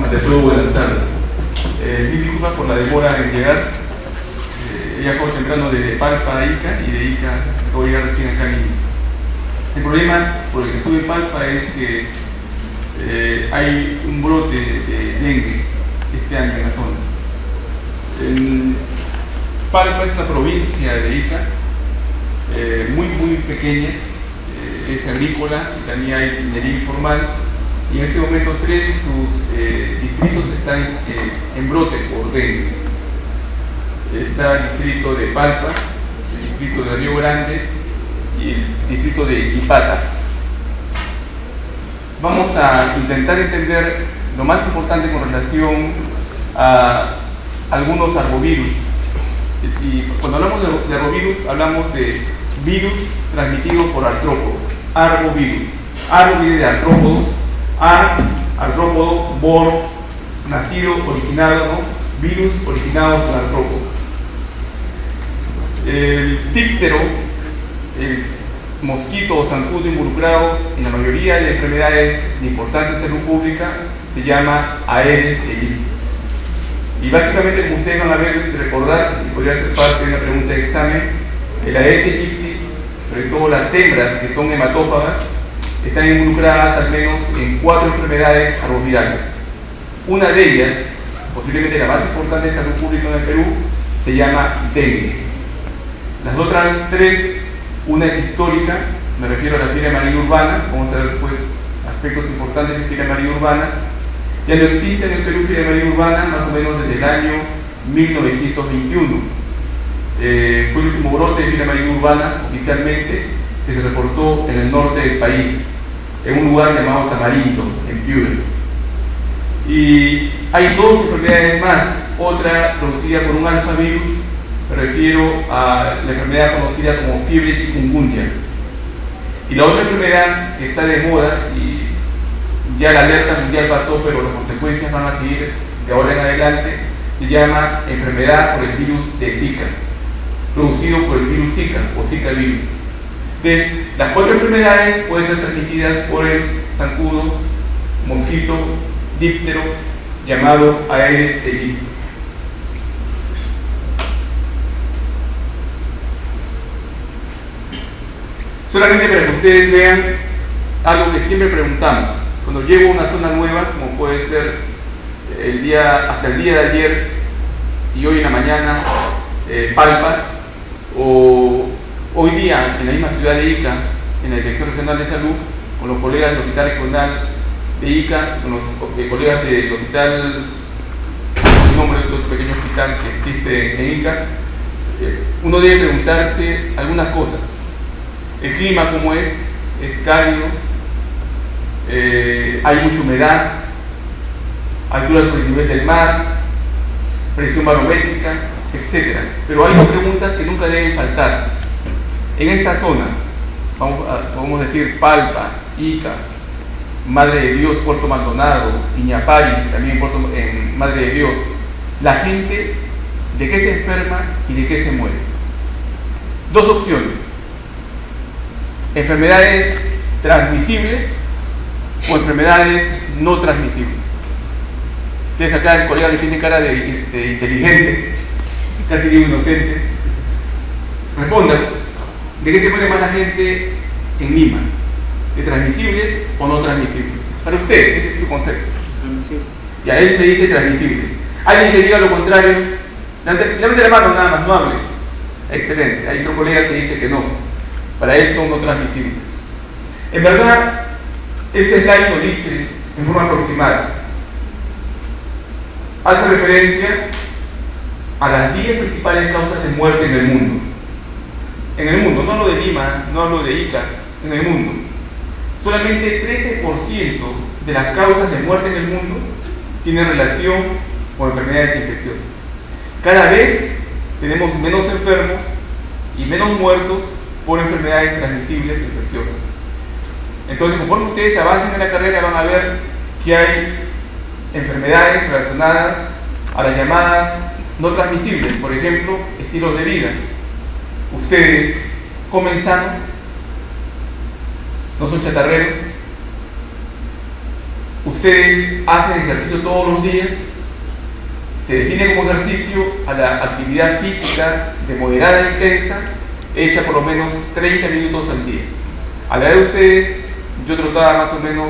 Ante todo, buenas tardes. Mil disculpas por la demora en llegar. He viajado temprano desde Palpa a Ica y de Ica acabo de llegar recién acá a Lima. El problema por el que estuve en Palpa es que hay un brote de dengue este año en la zona. Palpa es una provincia de Ica muy pequeña, es agrícola y también hay minería informal, y en este momento 3 de sus distritos están en brote por dengue. Está el distrito de Palpa, el distrito de Río Grande y el distrito de Quipata. Vamos a intentar entender lo más importante con relación a algunos arbovirus. Y cuando hablamos de arbovirus, hablamos de virus transmitidos por artrópodos. Arbovirus. Arbo viene de artrópodos. Artrópodo, bor, nacido, originado, ¿no? Virus originados por artrópodos. El díptero, el mosquito o zancudo involucrado en la mayoría de enfermedades de importancia en salud pública, se llama Aedes aegypti. Y básicamente, como ustedes van a ver, recordar, y podría ser parte de una pregunta de examen, el Aedes aegypti, sobre todo las hembras que son hematófagas, están involucradas al menos en 4 enfermedades arbovirales. Una de ellas, posiblemente la más importante de salud pública en el Perú, se llama dengue. Las otras 3, una es histórica, me refiero a la fiebre amarilla urbana, vamos a ver después aspectos importantes de fiebre amarilla urbana. Ya no existe en el Perú fiebre amarilla urbana más o menos desde el año 1921. Fue el último brote de fiebre amarilla urbana oficialmente que se reportó en el norte del país, en un lugar llamado Tamarindo, en Piura. Y hay 2 enfermedades más, otra producida por un alfavirus, me refiero a la enfermedad conocida como fiebre chikungunya. Y la otra enfermedad que está de moda, y ya la alerta mundial pasó, pero las consecuencias van a seguir de ahora en adelante, se llama enfermedad por el virus de Zika, producido por el virus Zika o Zika virus. Entonces, las 4 enfermedades pueden ser transmitidas por el zancudo, mosquito, díptero, llamado Aedes aegypti. Solamente para que ustedes vean algo que siempre preguntamos. Cuando llego a una zona nueva, como puede ser hasta el día de ayer y hoy en la mañana, Palpa, o hoy día en la misma ciudad de Ica, en la Dirección Regional de Salud, con los colegas del Hospital Regional de Ica, con los colegas del hospital, el nombre de otro pequeño hospital que existe en Ica, uno debe preguntarse algunas cosas. El clima, ¿cómo es? ¿Es cálido? ¿Hay mucha humedad? ¿Altura sobre el nivel del mar? ¿Presión barométrica? Etcétera. Pero hay 2 preguntas que nunca deben faltar. En esta zona, vamos a decir Palpa, Ica, Madre de Dios, Puerto Maldonado, Iñapari, también en Madre de Dios, la gente, ¿de qué se enferma y de qué se muere? 2 opciones: enfermedades transmisibles o enfermedades no transmisibles. Ustedes acá, el colega que tiene cara de inteligente, casi digo inocente, respondan, ¿de qué se muere más la gente en Lima? ¿De transmisibles o no transmisibles? Para usted, ese es su concepto. Y a él me dice transmisibles. Alguien que diga lo contrario, levante la mano nada más, no hable. Excelente. Hay otro colega que dice que no. Para él son no transmisibles. En verdad, este slide lo dice en forma aproximada. Hace referencia a las 10 principales causas de muerte en el mundo. En el mundo, no hablo de Lima, no hablo de Ica, en el mundo. Solamente 13% de las causas de muerte en el mundo tienen relación con enfermedades infecciosas. Cada vez tenemos menos enfermos y menos muertos por enfermedades transmisibles infecciosas. Entonces, conforme ustedes avancen en la carrera, van a ver que hay enfermedades relacionadas a las llamadas no transmisibles, por ejemplo, estilos de vida. Ustedes comen sano, no son chatarreros, Ustedes hacen ejercicio todos los días. Se define como ejercicio a la actividad física de moderada a intensa, hecha por lo menos 30 minutos al día. A la edad de ustedes, yo trotaba más o menos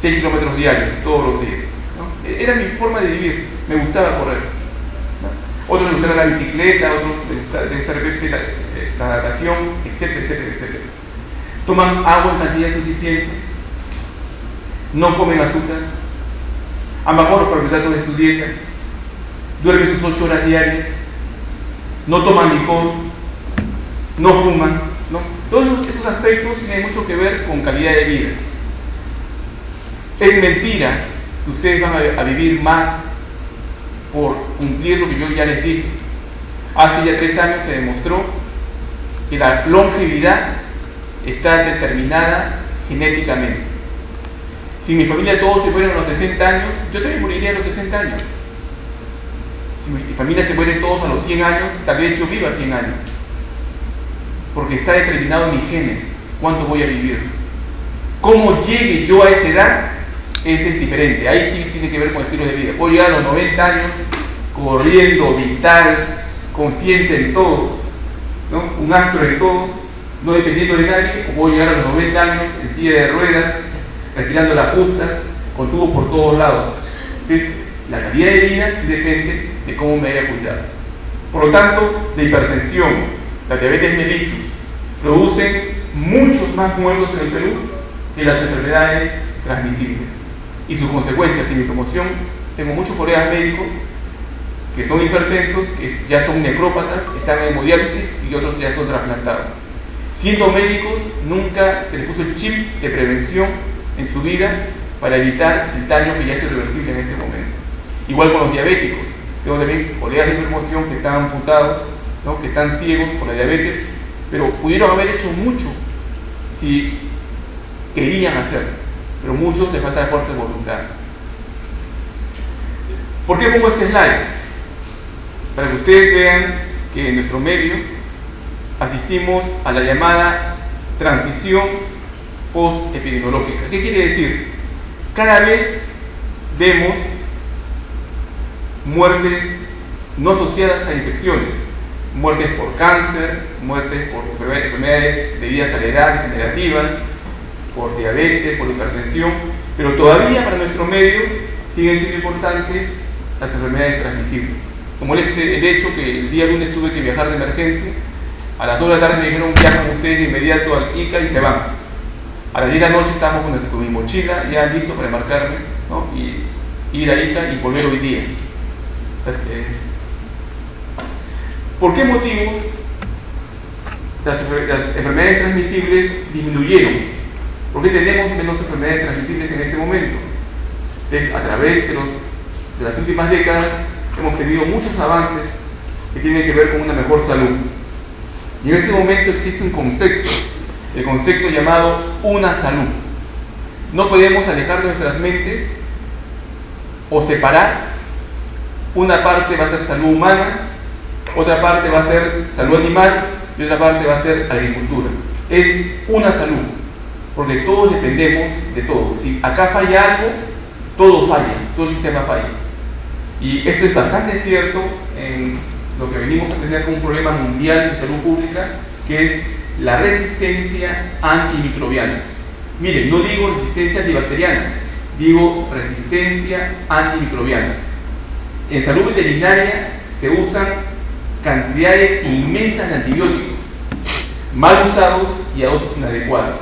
6 kilómetros diarios, todos los días, ¿no? Era mi forma de vivir, me gustaba correr, ¿no? Otros les gustaba la bicicleta, otros les gustaba la natación, etcétera, etcétera, etcétera. Toman agua en cantidad suficiente, no comen azúcar, han bajado los carbohidratos de su dieta, duermen sus 8 horas diarias, no toman licor, no fuman, ¿no? Todos esos aspectos tienen mucho que ver con calidad de vida. Es mentira que ustedes van a vivir más por cumplir lo que yo ya les dije. Hace ya 3 años se demostró que la longevidad está determinada genéticamente. Si mi familia todos se mueren a los 60 años, yo también moriría a los 60 años. Si mi familia se muere todos a los 100 años, tal vez yo viva 100 años. Porque está determinado en mis genes cuánto voy a vivir. Cómo llegue yo a esa edad, ese es diferente. Ahí sí tiene que ver con estilos de vida. Puedo llegar a los 90 años corriendo, vital, consciente en todo, ¿no? Un astro en todo, no dependiendo de nadie, o puedo llegar a los 90 años en silla de ruedas, respirando las justas, con tubos por todos lados. Entonces, la calidad de vida sí depende de cómo me haya cuidado. Por lo tanto, la hipertensión, la diabetes mellitus, producen muchos más muertos en el Perú que las enfermedades transmisibles. Y sus consecuencias, en mi promoción, tengo muchos colegas médicos que son hipertensos, que ya son nefrópatas, están en hemodiálisis y otros ya son trasplantados. Siendo médicos, nunca se les puso el chip de prevención en su vida para evitar el daño que ya es irreversible en este momento. Igual con los diabéticos. Tengo también colegas de promoción que están amputados, ¿no? Que están ciegos por la diabetes, pero pudieron haber hecho mucho si querían hacerlo, pero muchos les falta fuerza de voluntad. ¿Por qué pongo este slide? Para que ustedes vean que en nuestro medio asistimos a la llamada transición post-epidemiológica. ¿Qué quiere decir? Cada vez vemos muertes no asociadas a infecciones, muertes por cáncer, muertes por enfermedades debidas a la edad, degenerativas, por diabetes, por hipertensión, pero todavía para nuestro medio siguen siendo importantes las enfermedades transmisibles. Como el hecho que el día lunes tuve que viajar de emergencia, a las 2 de la tarde me dijeron viajan ustedes de inmediato al ICA y se van. A las 10 de la noche estábamos con mi mochila ya listo para embarcarme, ¿no? Y ir a ICA y volver hoy día. ¿Por qué motivos las enfermedades transmisibles disminuyeron? ¿Por qué tenemos menos enfermedades transmisibles en este momento? Entonces, a través de las últimas décadas hemos tenido muchos avances que tienen que ver con una mejor salud. Y en este momento existe un concepto, el concepto llamado una salud. No podemos alejar de nuestras mentes o separar. Una parte va a ser salud humana, otra parte va a ser salud animal y otra parte va a ser agricultura. Es una salud, porque todos dependemos de todo. Si acá falla algo, todo falla, todo el sistema falla. Y esto es bastante cierto en lo que venimos a tener como un problema mundial de salud pública, que es la resistencia antimicrobiana. Miren, no digo resistencia antibacteriana, digo resistencia antimicrobiana. En salud veterinaria se usan cantidades inmensas de antibióticos, mal usados y a dosis inadecuadas.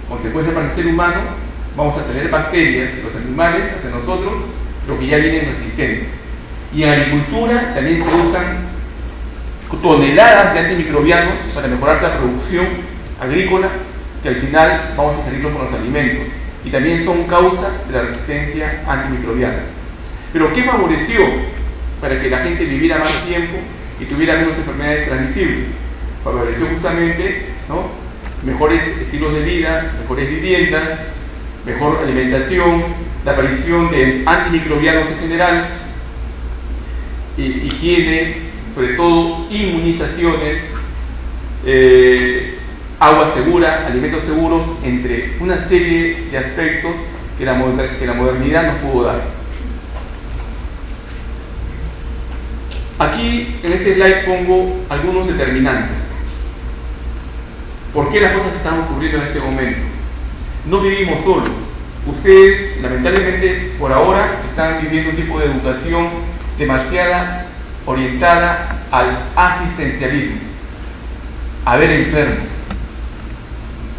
Consecuencia para el ser humano, vamos a tener bacterias de los animales hacia nosotros, pero que ya vienen resistentes. Y en agricultura también se usan toneladas de antimicrobianos para mejorar la producción agrícola, que al final vamos a ingerirlos con los alimentos. Y también son causa de la resistencia antimicrobiana. Pero ¿qué favoreció para que la gente viviera más tiempo y tuviera menos enfermedades transmisibles? Favoreció justamente, ¿no?, mejores estilos de vida, mejores viviendas, mejor alimentación, la aparición de antimicrobianos en general, higiene, sobre todo inmunizaciones, agua segura, alimentos seguros, entre una serie de aspectos que la modernidad nos pudo dar. Aquí en este slide pongo algunos determinantes. ¿Por qué las cosas están ocurriendo en este momento? No vivimos solos. Ustedes, lamentablemente, por ahora están viviendo un tipo de educación demasiado orientada al asistencialismo, a ver enfermos.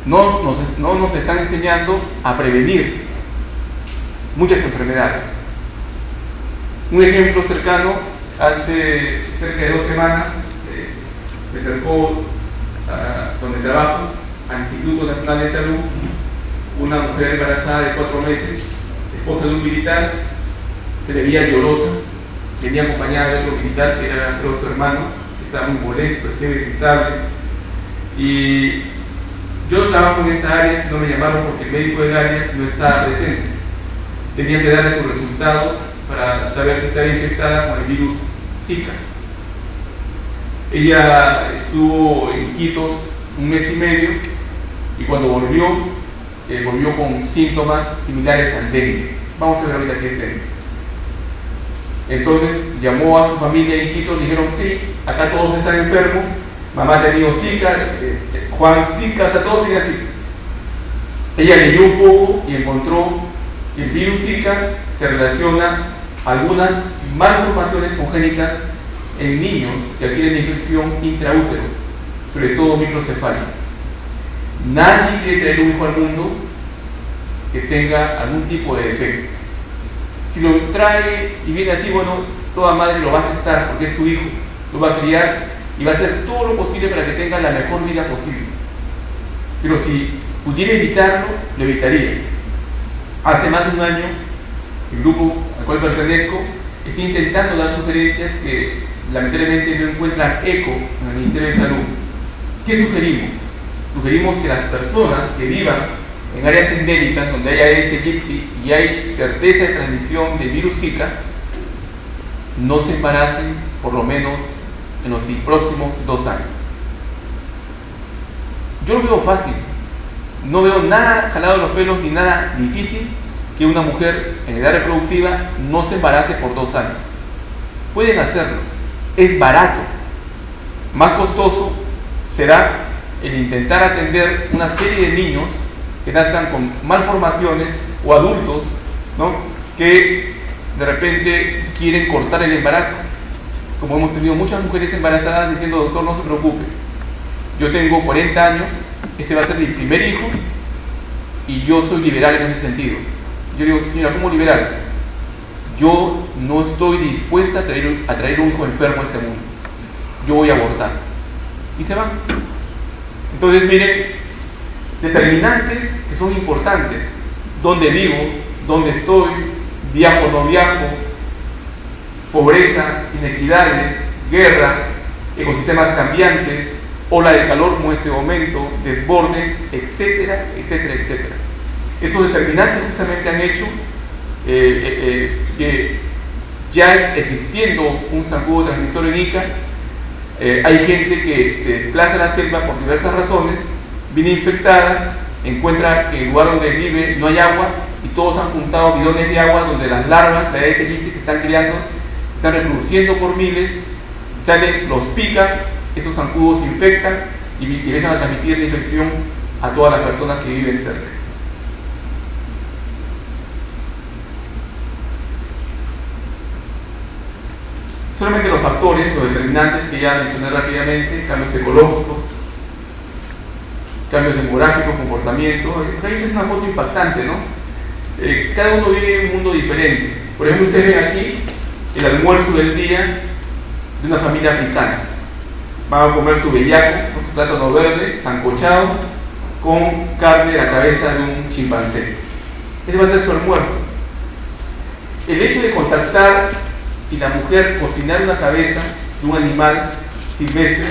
No nos están enseñando a prevenir muchas enfermedades. Un ejemplo cercano, hace cerca de 2 semanas se acercó donde trabajo, al Instituto Nacional de Salud, una mujer embarazada de 4 meses, esposa de un militar, se le veía llorosa, venía acompañada de otro militar que era creo su hermano, estaba muy molesto, estaba irritable, y yo trabajo en esa área, si no me llamaron porque el médico del área no estaba presente. Tenía que darle su resultado para saber si estaba infectada con el virus Zika. Ella estuvo en Iquitos 1 mes y medio y cuando volvió con síntomas similares al dengue. Vamos a ver ahorita qué es dengue. Entonces llamó a su familia en Iquitos y dijeron, sí, acá todos están enfermos, mamá ha tenido Zika, Juan Zika, hasta todos tenían Zika. Ella leyó un poco y encontró que el virus Zika se relaciona a algunas malformaciones congénitas en niños que adquieren infección intraútero, sobre todo microcefalia. Nadie quiere traer un hijo al mundo que tenga algún tipo de defecto. Si lo trae y viene así, bueno, toda madre lo va a aceptar porque es su hijo, lo va a criar y va a hacer todo lo posible para que tenga la mejor vida posible. Pero si pudiera evitarlo, lo evitaría. Hace más de 1 año, el grupo al cual pertenezco está intentando dar sugerencias que lamentablemente no encuentran eco en el Ministerio de Salud. ¿Qué sugerimos? Sugerimos que las personas que vivan en áreas endémicas donde haya Aedes aegypti y hay certeza de transmisión del virus Zika, no se embaracen por lo menos en los próximos 2 años. Yo lo veo fácil, no veo nada jalado de los pelos ni nada difícil que una mujer en edad reproductiva no se embarace por 2 años. Pueden hacerlo, es barato. Más costoso será el intentar atender una serie de niños que nazcan con malformaciones o adultos, ¿no?, que de repente quieren cortar el embarazo. Como hemos tenido muchas mujeres embarazadas diciendo, doctor, no se preocupe, yo tengo 40 años, este va a ser mi primer hijo y yo soy liberal en ese sentido. Yo digo, señora, ¿cómo liberal? Yo no estoy dispuesta a traer un hijo enfermo a este mundo. Yo voy a abortar. Y se van. Entonces, miren, determinantes que son importantes. ¿Dónde vivo? ¿Dónde estoy? ¿Viajo o no viajo? Pobreza, inequidades, guerra, ecosistemas cambiantes, ola de calor como este momento, desbordes, etcétera, etcétera, etcétera. Estos determinantes justamente han hecho que ya existiendo un zancudo transmisor en Ica, hay gente que se desplaza a la selva por diversas razones, viene infectada, encuentra que en el lugar donde vive no hay agua y todos han juntado bidones de agua donde las larvas de Aedes aegypti se están criando, se están reproduciendo por miles, salen, los pican, esos zancudos se infectan y empiezan a transmitir la infección a todas las personas que viven cerca. Solamente los factores, los determinantes que ya mencioné rápidamente, cambios ecológicos, cambios demográficos, comportamiento. Ahí es una foto impactante, ¿no? Cada uno vive en un mundo diferente. Por ejemplo, ustedes ven aquí el almuerzo del día de una familia africana. Van a comer su bellaco, su plátano verde, sancochado, con carne de la cabeza de un chimpancé. Ese va a ser su almuerzo. El hecho de contactar y la mujer cocinar una cabeza de un animal silvestre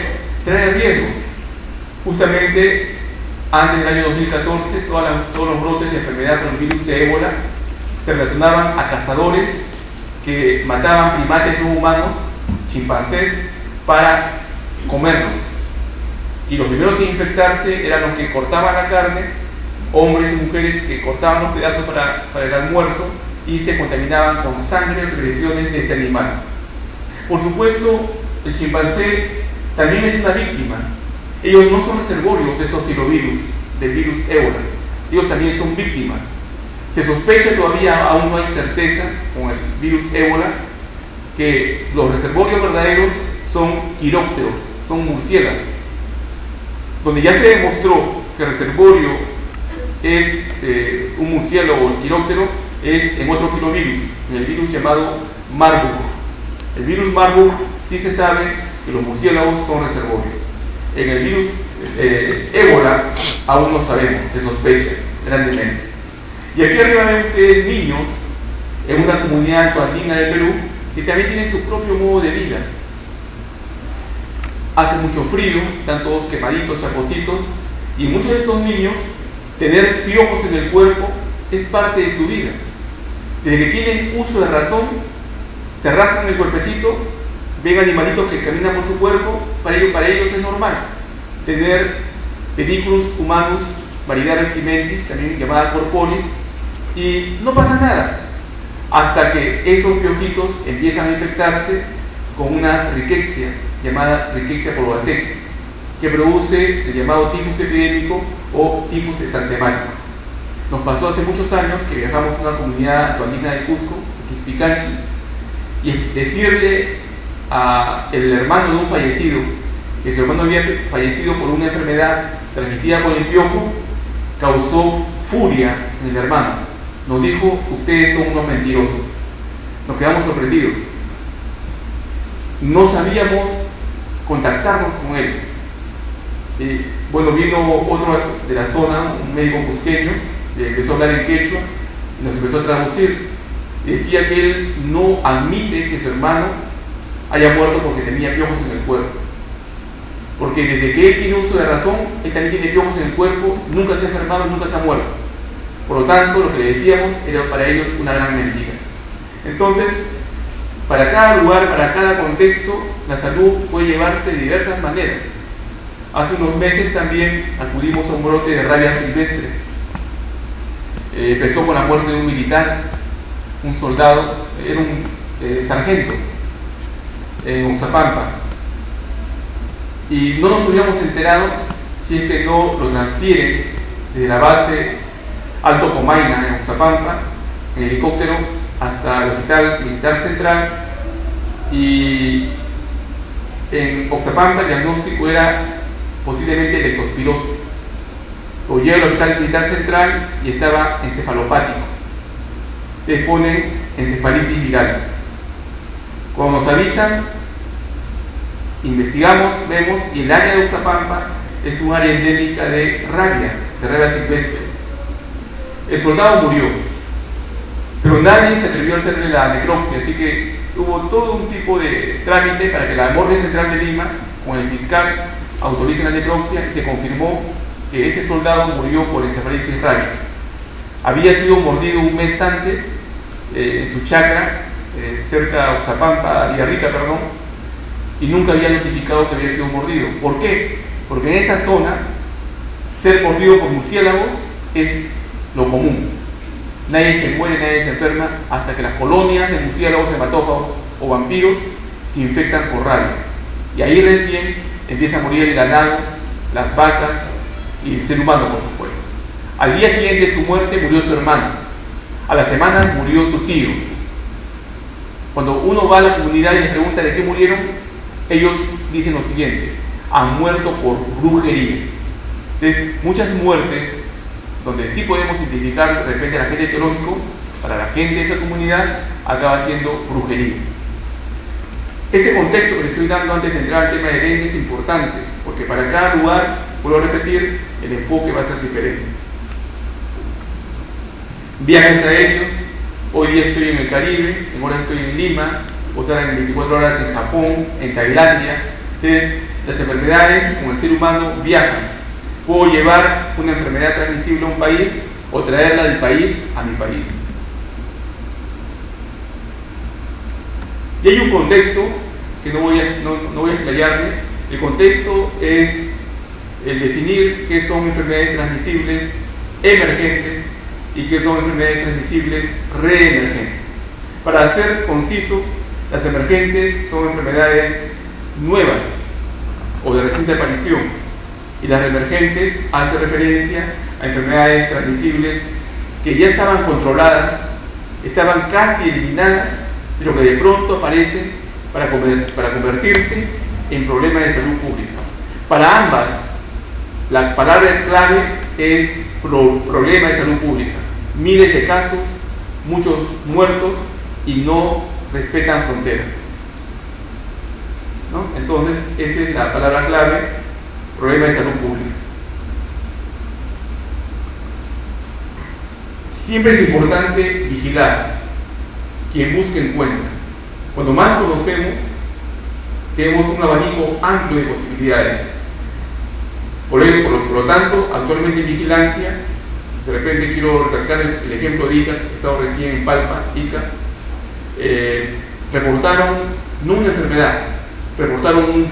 trae riesgo. Justamente antes del año 2014, todos los brotes de enfermedad por el virus de ébola se relacionaban a cazadores que mataban primates no humanos, chimpancés, para comerlos. Y los primeros en infectarse eran los que cortaban la carne, hombres y mujeres que cortaban los pedazos para el almuerzo y se contaminaban con sangre o secreciones de este animal. Por supuesto, el chimpancé también es una víctima. Ellos no son reservorios de estos filovirus, del virus ébola. Ellos también son víctimas. Se sospecha todavía, aún no hay certeza con el virus ébola, que los reservorios verdaderos son quirópteros, son murciélagos. Donde ya se demostró que el reservorio es un murciélago o el quiróptero es en otro filovirus, en el virus llamado Marburg. El virus Marburg sí se sabe que los murciélagos son reservorios. En el virus ébola aún no sabemos, se sospecha grandemente. Y aquí arriba ven ustedes niños en una comunidad altoandina del Perú que también tienen su propio modo de vida. Hace mucho frío, están todos quemaditos, chapositos, y muchos de estos niños, tener piojos en el cuerpo es parte de su vida. Desde que tienen uso de razón, se rascan el cuerpecito, ven animalitos que caminan por su cuerpo, para ellos es normal. Tener pedículos humanos, variedad vestimentis, también llamada corporis, y no pasa nada, hasta que esos piojitos empiezan a infectarse con una riqueza llamada Rickettsia polvacea, que produce el llamado tifus epidémico o tifus exantemático. Nos pasó hace muchos años que viajamos a una comunidad altoandina de Cusco, Quispicanchis, y decirle al hermano de un fallecido que su hermano había fallecido por una enfermedad transmitida por el piojo causó furia en el hermano. Nos dijo: ustedes son unos mentirosos. Nos quedamos sorprendidos. No sabíamos contactarnos con él. Bueno, vino otro de la zona, un médico cusqueño, empezó a hablar en quechua y nos empezó a traducir. Decía que él no admite que su hermano haya muerto porque tenía piojos en el cuerpo. Porque desde que él tiene uso de razón, él también tiene piojos en el cuerpo, nunca se ha enfermado, nunca se ha muerto. Por lo tanto, lo que le decíamos era para ellos una gran mentira. Entonces, para cada lugar, para cada contexto, la salud puede llevarse de diversas maneras. Hace unos meses también acudimos a un brote de rabia silvestre. Empezó con la muerte de un militar, un soldado, era un sargento, en Oxapampa. Y no nos hubiéramos enterado si es que no lo transfieren desde la base Alto Comaina en Oxapampa, en helicóptero, hasta el Hospital Militar Central. Y en Oxapampa el diagnóstico era posiblemente leptospirosis. Lo lleva al Hospital Militar Central y estaba encefalopático. Te ponen encefalitis viral. Cuando nos avisan, investigamos, vemos, y el área de Oxapampa es un área endémica de rabia silvestre. El soldado murió, pero nadie se atrevió a hacerle la necropsia, así que hubo todo un tipo de trámite para que la Morgue Central de Lima, con el fiscal, autorice la necropsia y se confirmó que ese soldado murió por encefalitis rabia. Había sido mordido un mes antes en su chacra, cerca de Oxapampa, Villarrica, perdón, y nunca había notificado que había sido mordido. ¿Por qué? Porque en esa zona, ser mordido por murciélagos es lo común. Nadie se muere, nadie se enferma hasta que las colonias de murciélagos, hematófagos o vampiros se infectan por rabia. Y ahí recién empieza a morir el ganado, las vacas y el ser humano, por supuesto. Al día siguiente de su muerte murió su hermano. A la semana murió su tío. Cuando uno va a la comunidad y les pregunta de qué murieron, ellos dicen lo siguiente: han muerto por brujería. Entonces, muchas muertes donde sí podemos identificar de repente al agente etiológico, para la gente de esa comunidad acaba siendo brujería. Este contexto que les estoy dando antes de entrar al tema de dengue es importante, porque para cada lugar, vuelvo a repetir, el enfoque va a ser diferente. Viajes aéreos: hoy día estoy en el Caribe, en horas estoy en Lima, o sea, en 24 horas en Japón, en Tailandia. Entonces, las enfermedades con el ser humano viajan. Puedo llevar una enfermedad transmisible a un país o traerla del país a mi país. Y hay un contexto que no voy a explayarme. El contexto es el definir qué son enfermedades transmisibles emergentes y qué son enfermedades transmisibles reemergentes. Para ser conciso, las emergentes son enfermedades nuevas o de reciente aparición, y las reemergentes hacen referencia a enfermedades transmisibles que ya estaban controladas, estaban casi eliminadas, pero que de pronto aparecen para convertirse en problemas de salud pública. Para ambas, la palabra clave es problema de salud pública. Miles de casos, muchos muertos y no respetan fronteras, ¿no? Entonces, esa es la palabra clave, problema de salud pública. Siempre es importante vigilar. Quien busque encuentra. Cuando más conocemos, tenemos un abanico amplio de posibilidades. Por lo tanto, actualmente en vigilancia, de repente quiero recalcar el ejemplo de Ica, que he estado recién en Palpa, Ica, reportaron no una enfermedad, reportaron un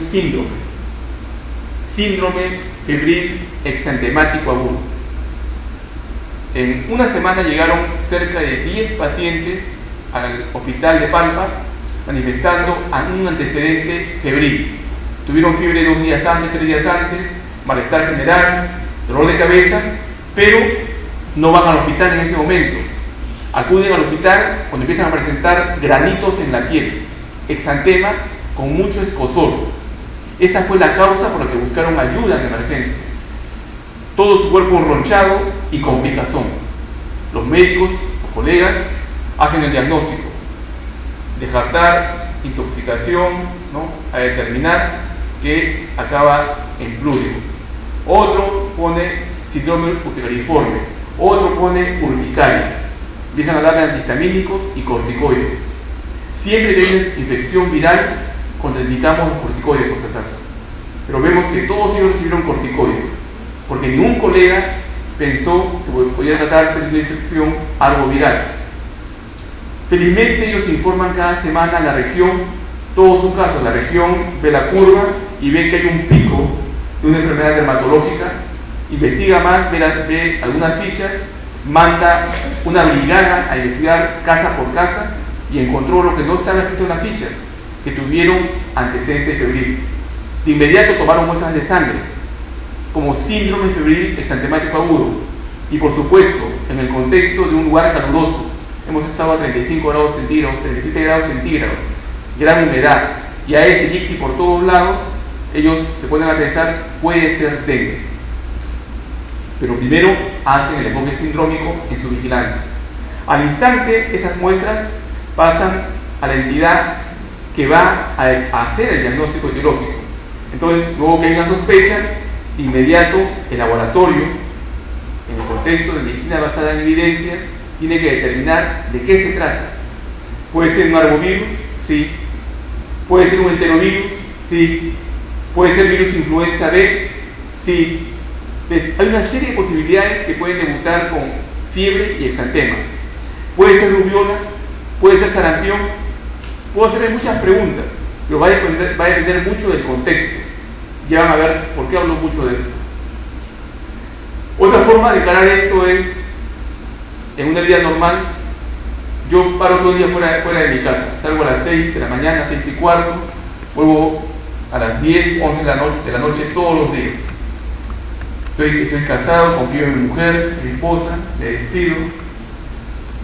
síndrome febril exantemático agudo. En una semana llegaron cerca de 10 pacientes al hospital de Palpa manifestando un antecedente febril. Tuvieron fiebre 2 días antes, 3 días antes, malestar general, dolor de cabeza, pero no van al hospital en ese momento. Acuden al hospital cuando empiezan a presentar granitos en la piel, exantema con mucho escozor. Esa fue la causa por la que buscaron ayuda en emergencia. Todo su cuerpo ronchado y con picazón. Los médicos, los colegas, hacen el diagnóstico. Descartar intoxicación, ¿no?, a determinar que acaba en plúrico. Otro pone síndrome urticariforme, otro pone urticaria. Empiezan a darle antihistamínicos y corticoides. Siempre que hay una infección viral, contraindicamos los corticoides, por si acaso. Pero vemos que todos ellos recibieron corticoides, porque ningún colega pensó que podía tratarse de una infección algo viral. Felizmente ellos informan cada semana a la región, todos sus casos. La región ve la curva y ve que hay un pico de una enfermedad dermatológica, investiga más, ve algunas fichas, manda una brigada a investigar casa por casa y encontró lo que no estaba escrito en las fichas, que tuvieron antecedentes febril. De inmediato tomaron muestras de sangre como síndrome febril exantemático agudo, y por supuesto en el contexto de un lugar caluroso. Hemos estado a 35 grados centígrados, 37 grados centígrados, gran humedad, y a ese yicti por todos lados, ellos se ponen a pensar, puede ser dengue. Pero primero hacen el enfoque sindrómico en su vigilancia. Al instante, esas muestras pasan a la entidad que va a hacer el diagnóstico etiológico. Entonces, luego que hay una sospecha, de inmediato el laboratorio, en el contexto de medicina basada en evidencias, tiene que determinar de qué se trata. ¿Puede ser un arbovirus? Sí. ¿Puede ser un enterovirus? Sí. ¿Puede ser virus influenza B? Sí. Entonces, hay una serie de posibilidades que pueden debutar con fiebre y exantema. Puede ser rubiola, puede ser sarampión. Puedo hacerle muchas preguntas, pero va a depender mucho del contexto. Ya van a ver por qué hablo mucho de esto. Otra forma de aclarar esto es, en una vida normal, yo paro todo el día fuera de mi casa. Salgo a las 6 de la mañana, 6 y cuarto, vuelvo a las 10, 11 de la noche todos los días. Soy casado, confío en mi mujer, en mi esposa, me despido.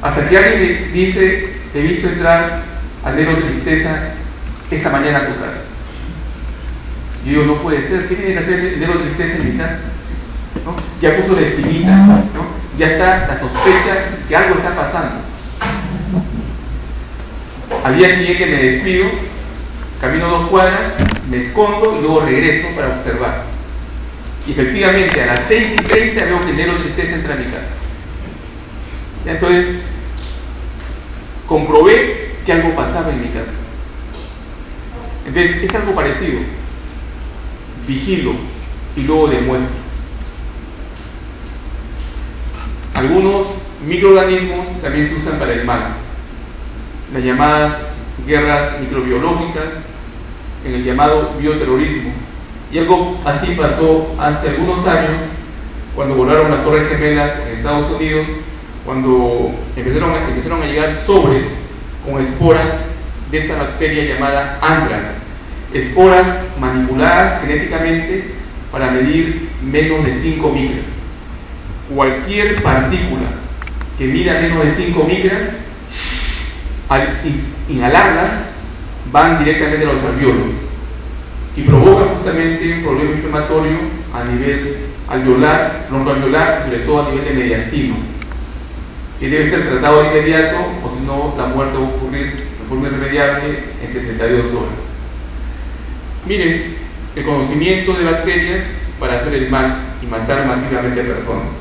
Hasta que alguien me dice, te he visto entrar al Nero Tristeza esta mañana a tu casa. Y yo digo, no puede ser, ¿qué tiene que hacer el Nero Tristeza en mi casa? ¿No? Ya puso la espinita, ¿no? Ya está la sospecha que algo está pasando. Al día siguiente me despido, camino 2 cuadras, me escondo y luego regreso para observar. Y efectivamente a las 6:30 veo que el Nero Tristeza entra a mi casa. Entonces comprobé que algo pasaba en mi casa. Entonces es algo parecido. Vigilo y luego demuestro. Algunos microorganismos también se usan para el mal. Las llamadas guerras microbiológicas, en el llamado bioterrorismo. Y algo así pasó hace algunos años cuando volaron las Torres Gemelas en Estados Unidos, cuando empezaron a llegar sobres con esporas de esta bacteria llamada Anthrax, esporas manipuladas genéticamente para medir menos de 5 micras. Cualquier partícula que mida menos de 5 micras, al inhalarlas, van directamente a los alvéolos y provocan justamente un problema inflamatorio a nivel alveolar, broncoalveolar, sobre todo a nivel de mediastino, que debe ser tratado de inmediato, o si no, la muerte va a ocurrir de forma irremediable en 72 horas. Miren, el conocimiento de bacterias para hacer el mal y matar masivamente a personas.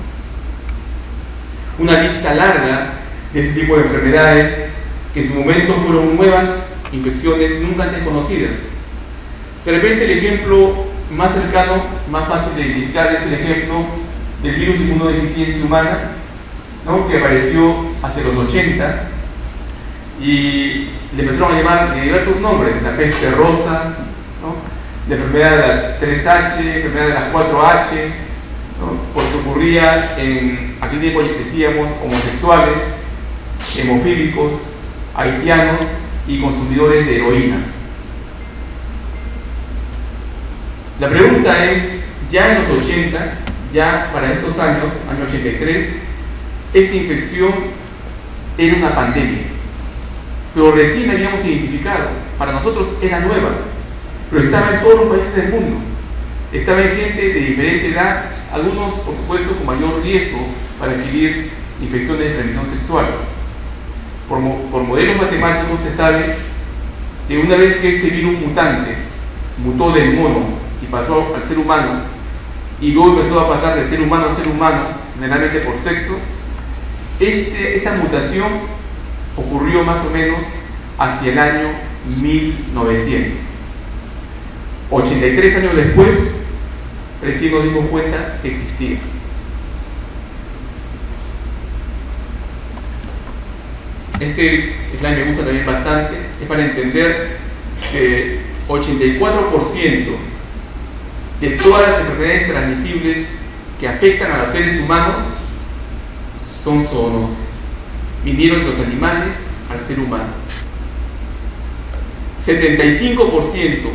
Una lista larga de ese tipo de enfermedades que en su momento fueron nuevas infecciones nunca antes conocidas. De repente el ejemplo más cercano, más fácil de identificar, es el ejemplo del virus de inmunodeficiencia humana, ¿no?, que apareció hacia los 80 y le empezaron a llamar de diversos nombres: la peste rosa, ¿no?, la enfermedad de la 3H, enfermedad de la 4H, ¿no?, porque ocurría en aquel tiempo, decíamos, homosexuales, hemofílicos, haitianos y consumidores de heroína. La pregunta es, ya en los 80, ya para estos años, año 83, esta infección era una pandemia, pero recién la habíamos identificado. Para nosotros era nueva, pero estaba en todos los países del mundo. Estaba en gente de diferente edad, algunos por supuesto con mayor riesgo para adquirir infecciones de transmisión sexual. Por modelos matemáticos se sabe que una vez que este virus mutante mutó del mono y pasó al ser humano, y luego empezó a pasar de ser humano a ser humano, generalmente por sexo, esta mutación ocurrió más o menos hacia el año 1900. 83 años después, recién nos dimos cuenta que existía. Este slide me gusta también bastante, es para entender que 84% de todas las enfermedades transmisibles que afectan a los seres humanos son zoonosis. Vinieron de los animales al ser humano. 75%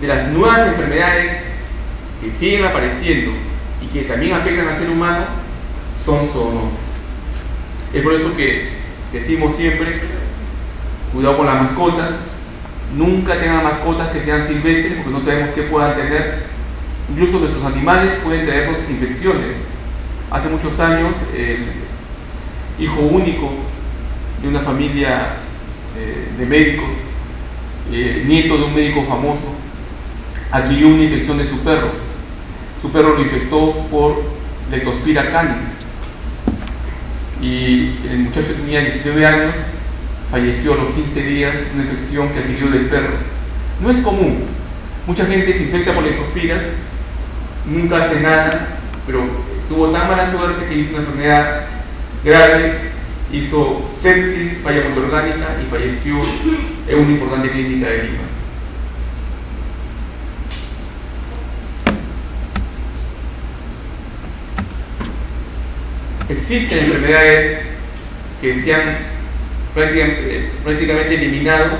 de las nuevas enfermedades que siguen apareciendo y que también afectan al ser humano son zoonosis. Es por eso que decimos siempre, cuidado con las mascotas, nunca tengan mascotas que sean silvestres, porque no sabemos qué puedan tener. Incluso nuestros animales pueden traernos infecciones. Hace muchos años, el hijo único de una familia de médicos, nieto de un médico famoso, adquirió una infección de su perro. Su perro lo infectó por Leptospira canis y el muchacho tenía 19 años, falleció a los 15 días de una infección que adquirió del perro. No es común, mucha gente se infecta por leptospiras, nunca hace nada, pero tuvo tan mala suerte que hizo una enfermedad grave, hizo sepsis, falla orgánica y falleció en una importante clínica de Lima. Existen enfermedades que se han prácticamente eliminado,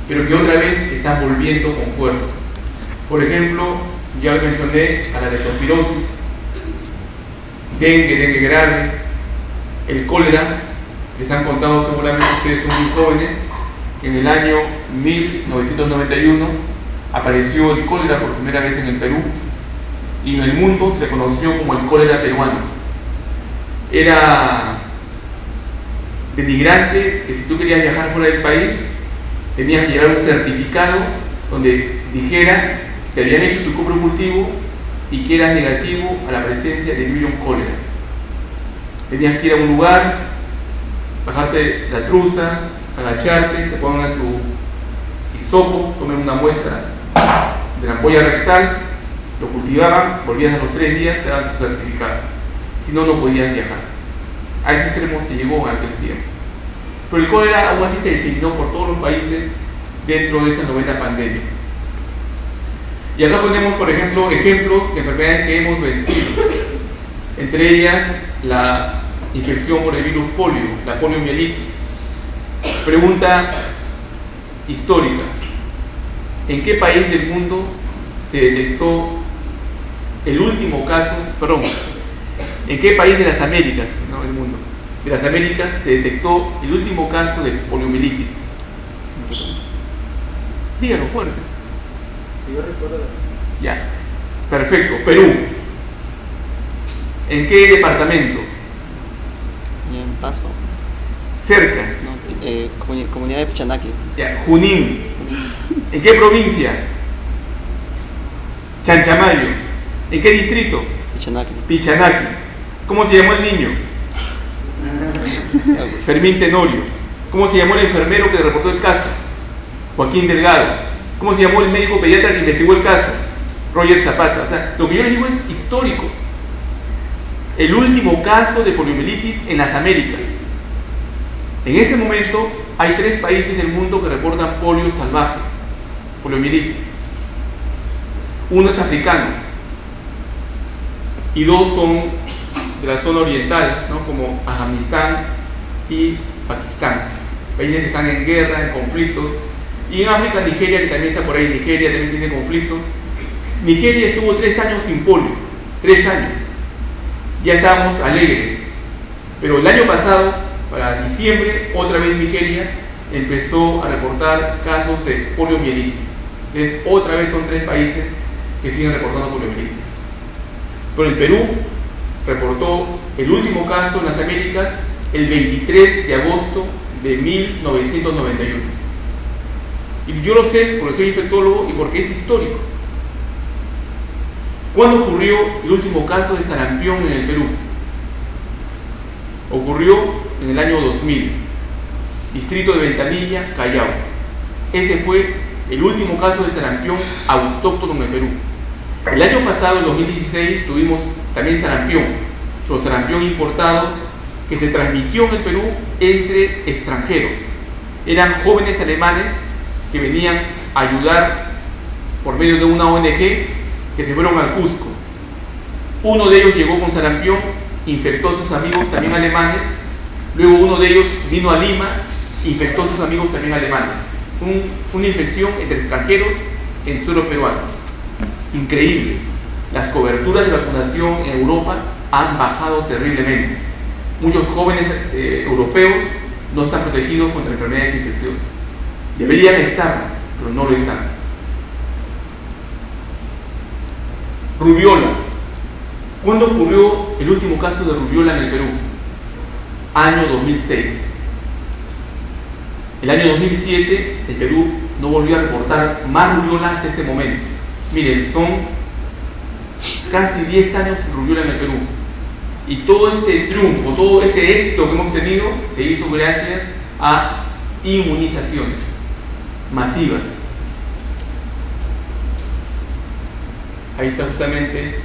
pero que otra vez están volviendo con fuerza. Por ejemplo, ya mencioné a la leptospirosis, dengue grave, el cólera. Les han contado seguramente, ustedes son muy jóvenes, que en el año 1991 apareció el cólera por primera vez en el Perú y en el mundo se le conoció como el cólera peruano. Era denigrante que si tú querías viajar fuera del país tenías que llevar un certificado donde dijera que habían hecho tu cultivo y que eras negativo a la presencia del virus cólera. Tenías que ir a un lugar, bajarte la truza, agacharte, te pongan tu hisopo, tomen una muestra de la ampolla rectal, lo cultivaban, volvías a los 3 días, te daban tu certificado. Si no, no podías viajar. A ese extremo se llegó en aquel tiempo. Pero el cólera aún así se designó por todos los países dentro de esa novena pandemia. Y acá ponemos, por ejemplo, ejemplos de enfermedades que hemos vencido. Entre ellas, la infección por el virus polio, la poliomielitis. Pregunta histórica: ¿en qué país del mundo se detectó el último caso, perdón, en qué país de las Américas, no del mundo, de las Américas se detectó el último caso de poliomielitis? Dígalo fuerte. Yo recuerdo. Ya, perfecto. Perú. ¿En qué departamento? En Pasco. Cerca. No, comunidad de Pichanaki. Ya, Junín. ¿En qué provincia? Chanchamayo. ¿En qué distrito? Pichanaki. Pichanaki. ¿Cómo se llamó el niño? Fermín Tenorio. ¿Cómo se llamó el enfermero que reportó el caso? Joaquín Delgado. ¿Cómo se llamó el médico pediatra que investigó el caso? Roger Zapata. O sea, lo que yo les digo es histórico. El último caso de poliomielitis en las Américas. En ese momento hay 3 países del mundo que reportan polio salvaje, poliomielitis. Uno es africano y 2 son de la zona oriental, ¿no? Como Afganistán y Pakistán, países que están en guerra, en conflictos. Y en África, Nigeria, que también está por ahí. Nigeria también tiene conflictos. Nigeria estuvo 3 años sin polio, 3 años. Ya estábamos alegres, pero el año pasado, para diciembre, otra vez Nigeria empezó a reportar casos de poliomielitis. Entonces, otra vez son 3 países que siguen reportando poliomielitis. Pero el Perú reportó el último caso en las Américas el 23 de agosto de 1991. Y yo lo sé porque soy infectólogo y porque es histórico. ¿Cuándo ocurrió el último caso de sarampión en el Perú? Ocurrió en el año 2000, distrito de Ventanilla, Callao. Ese fue el último caso de sarampión autóctono en el Perú. El año pasado, en 2016, tuvimos también sarampión, pero sarampión importado que se transmitió en el Perú entre extranjeros. Eran jóvenes alemanes que venían a ayudar por medio de una ONG, que se fueron al Cusco. Uno de ellos llegó con sarampión, infectó a sus amigos también alemanes. Luego uno de ellos vino a Lima, infectó a sus amigos también alemanes. Una infección entre extranjeros en suelo peruano. Increíble. Las coberturas de vacunación en Europa han bajado terriblemente. Muchos jóvenes europeos no están protegidos contra enfermedades infecciosas. Deberían estar, pero no lo están. Rubiola. ¿Cuándo ocurrió el último caso de rubiola en el Perú? Año 2006. El año 2007 el Perú no volvió a reportar más rubiola hasta este momento. Miren, son casi 10 años sin rubiola en el Perú. Y todo este triunfo, todo este éxito que hemos tenido se hizo gracias a inmunizaciones masivas. Ahí está justamente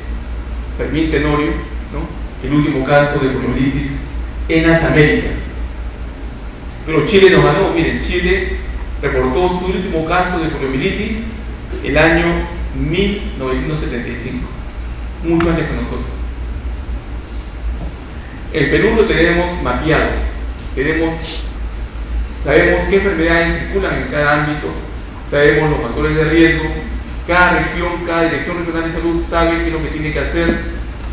Fermín Tenorio, ¿no? El último caso de poliomielitis en las Américas. Pero Chile nos ganó. Miren, Chile reportó su último caso de poliomielitis el año 1975, mucho antes que nosotros. El Perú lo tenemos mapeado, sabemos qué enfermedades circulan en cada ámbito, sabemos los factores de riesgo. Cada región, cada dirección regional de salud sabe qué es lo que tiene que hacer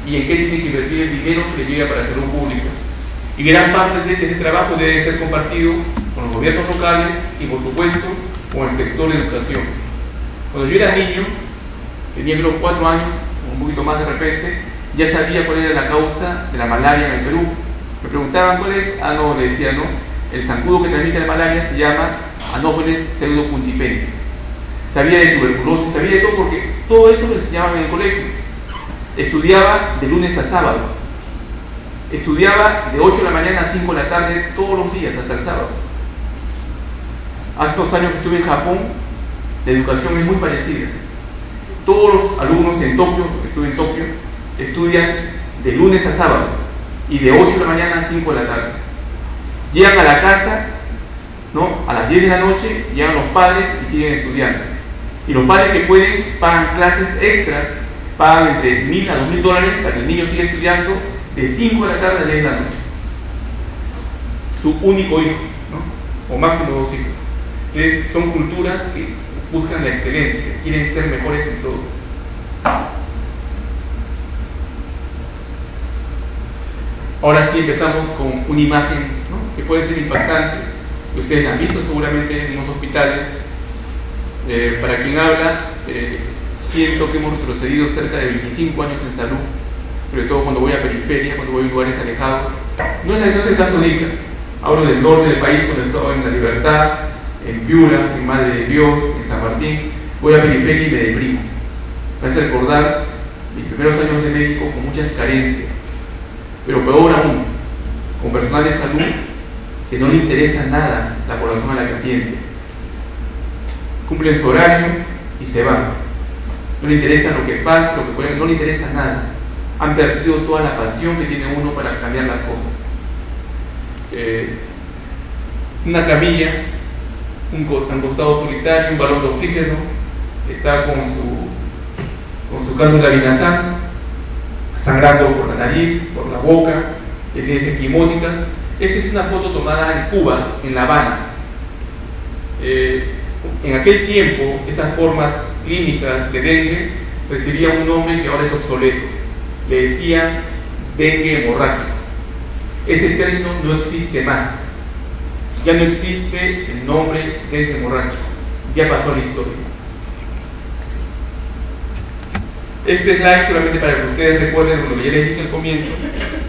y en qué tiene que invertir el dinero que le llega para salud pública. Y gran parte de ese trabajo debe ser compartido con los gobiernos locales y, por supuesto, con el sector de educación. Cuando yo era niño, tenía creo 4 años, un poquito más de repente, ya sabía cuál era la causa de la malaria en el Perú. Me preguntaban cuál es, no, le decía, no, el zancudo que transmite la malaria se llama Anopheles pseudopuntipenis. Sabía de tuberculosis, sabía de todo, porque todo eso lo enseñaban en el colegio. Estudiaba de lunes a sábado. Estudiaba de 8 de la mañana a 5 de la tarde todos los días, hasta el sábado. Hace unos años que estuve en Japón, la educación es muy parecida. Todos los alumnos en Tokio, porque estuve en Tokio, estudian de lunes a sábado y de 8 de la mañana a 5 de la tarde. Llegan a la casa, ¿no? A las 10 de la noche, llegan los padres y siguen estudiando. Y los padres que pueden pagan clases extras, pagan entre $1,000 a $2,000 para que el niño siga estudiando de 5 de la tarde a 10 de la noche. Su único hijo, ¿no? O máximo 2 hijos. Entonces, son culturas que buscan la excelencia, quieren ser mejores en todo. Ahora sí empezamos con una imagen, ¿no?, que puede ser impactante. Ustedes la han visto seguramente en los hospitales. Para quien habla, siento que hemos retrocedido cerca de 25 años en salud, sobre todo cuando voy a periferia, cuando voy a lugares alejados. No es el caso de Ica. Hablo del norte del país, cuando he estado en La Libertad, en Piura, en Madre de Dios, en San Martín. Voy a periferia y me deprimo. Me hace recordar mis primeros años de médico con muchas carencias, pero peor aún, con personal de salud que no le interesa nada la población a la que atiende. Cumplen su horario y se van. No le interesa lo que pasa, lo que pueden, no le interesa nada. Han perdido toda la pasión que tiene uno para cambiar las cosas. Una camilla, un costado solitario, un balón de oxígeno, está con su cánula vinazal, sangrando por la nariz, por la boca, tiene equimóticas. Esta es una foto tomada en Cuba, en La Habana. En aquel tiempo, estas formas clínicas de dengue recibían un nombre que ahora es obsoleto. Le decían dengue hemorrágico. Ese término no existe más. Ya no existe el nombre dengue hemorrágico. Ya pasó a la historia. Este slide solamente para que ustedes recuerden lo que ya les dije al comienzo,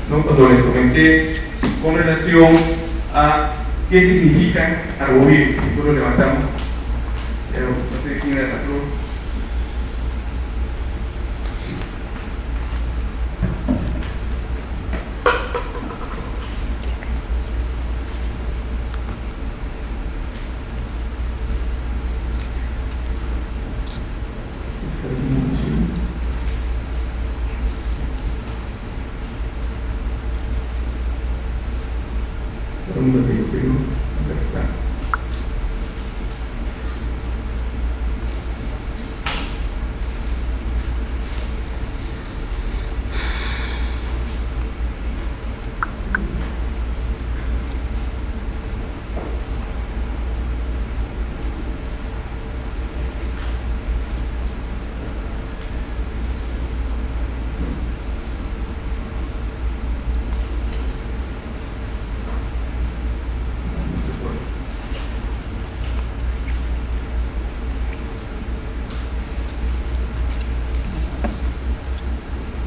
¿no?, cuando les comenté con relación a qué significan arbovirus. Después lo levantamos, pero no sé si me da la cruz.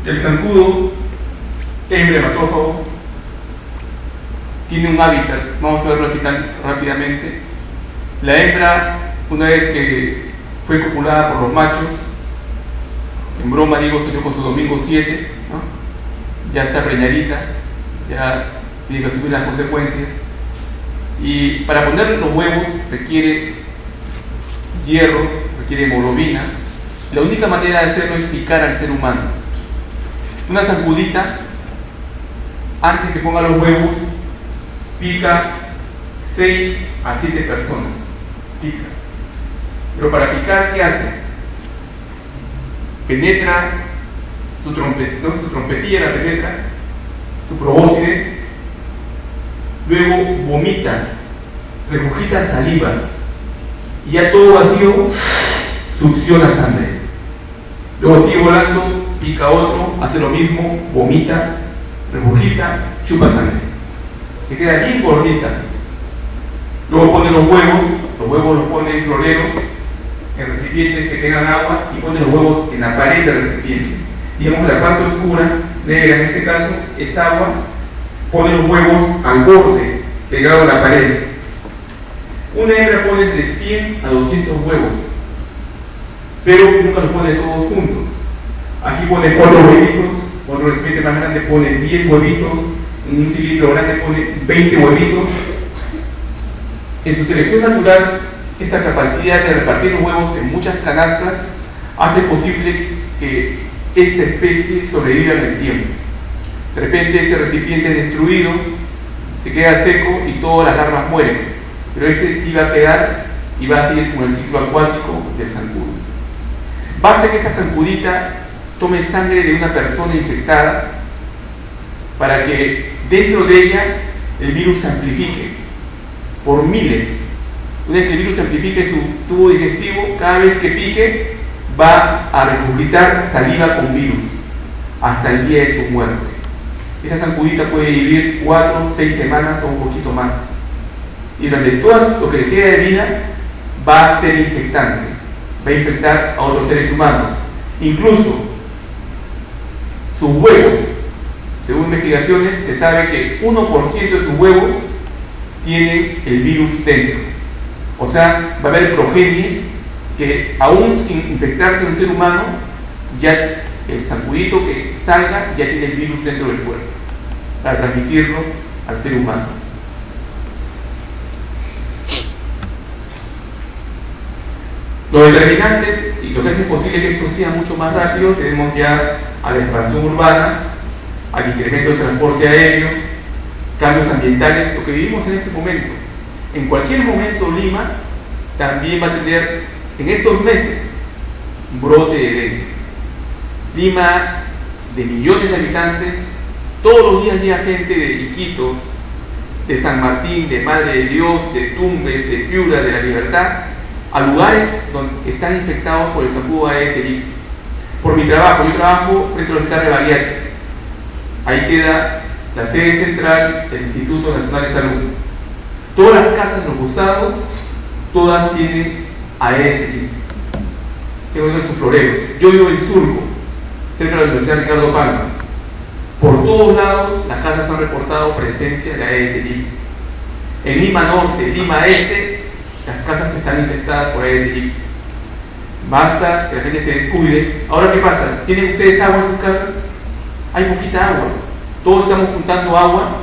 El zancudo hembrematófago tiene un hábitat, vamos a verlo aquí rápidamente. La hembra, una vez que fue copulada por los machos, en broma digo, salió con su domingo 7, ¿no?, ya está preñadita, ya tiene que asumir las consecuencias, y para poner los huevos requiere hierro, requiere hemoglobina. La única manera de hacerlo es picar al ser humano. Una zancudita, antes que ponga los huevos, pica 6 a 7 personas. Pica. Pero para picar, ¿qué hace? Penetra su trompetilla, la penetra, su probóscide, luego vomita, regurgita saliva, y ya todo vacío succiona sangre. Luego sigue volando, pica otro, hace lo mismo, vomita, regurgita, chupa sangre. Se queda bien gordita. Luego pone los huevos los pone en floreros, en recipientes que tengan agua, y pone los huevos en la pared del recipiente. Digamos, la parte oscura, negra en este caso, es agua, pone los huevos al borde, pegado a la pared. Una hembra pone entre 100 a 200 huevos, pero nunca los pone todos juntos. Aquí pone 4 huevitos, otro recipiente más grande pone 10 huevitos, en un cilindro grande pone 20 huevitos. En su selección natural, esta capacidad de repartir los huevos en muchas canastas hace posible que esta especie sobreviva en el tiempo. De repente ese recipiente es destruido, se queda seco y todas las larvas mueren, pero este sí va a quedar y va a seguir con el ciclo acuático del zancudo. Basta que esta zancudita tome sangre de una persona infectada para que dentro de ella el virus se amplifique por miles. Una vez que el virus amplifique su tubo digestivo, cada vez que pique va a regurgitar saliva con virus hasta el día de su muerte. Esa zancudita puede vivir 4, 6 semanas o un poquito más. Y durante todo lo que le queda de vida va a ser infectante, va a infectar a otros seres humanos. Incluso sus huevos, según investigaciones, se sabe que 1% de sus huevos tienen el virus dentro. O sea, va a haber progenies que aún sin infectarse un ser humano, ya el zancudito que salga ya tiene el virus dentro del cuerpo para transmitirlo al ser humano. Los determinantes y lo que hace posible que esto sea mucho más rápido, tenemos ya a la expansión urbana, al incremento del transporte aéreo, cambios ambientales, lo que vivimos en este momento. En cualquier momento Lima también va a tener, en estos meses, un brote de dengue. Lima, de millones de habitantes, todos los días llega gente de Iquitos, de San Martín, de Madre de Dios, de Tumbes, de Piura, de La Libertad, a lugares donde están infectados por el zancudo Aedes aegypti. Por mi trabajo, yo trabajo frente al Hospital de Bariátrica. Ahí queda la sede central del Instituto Nacional de Salud. Todas las casas de los costados, todas tienen Aedes aegypti, según sus floreros. Yo vivo en Surco, cerca de la Universidad Ricardo Palma. Por todos lados, las casas han reportado presencia de Aedes aegypti. En Lima Norte, Lima Este, las casas están infestadas por Aedes aegypti. Basta que la gente se descuide. Ahora, ¿qué pasa? ¿Tienen ustedes agua en sus casas? Hay poquita agua. Todos estamos juntando agua.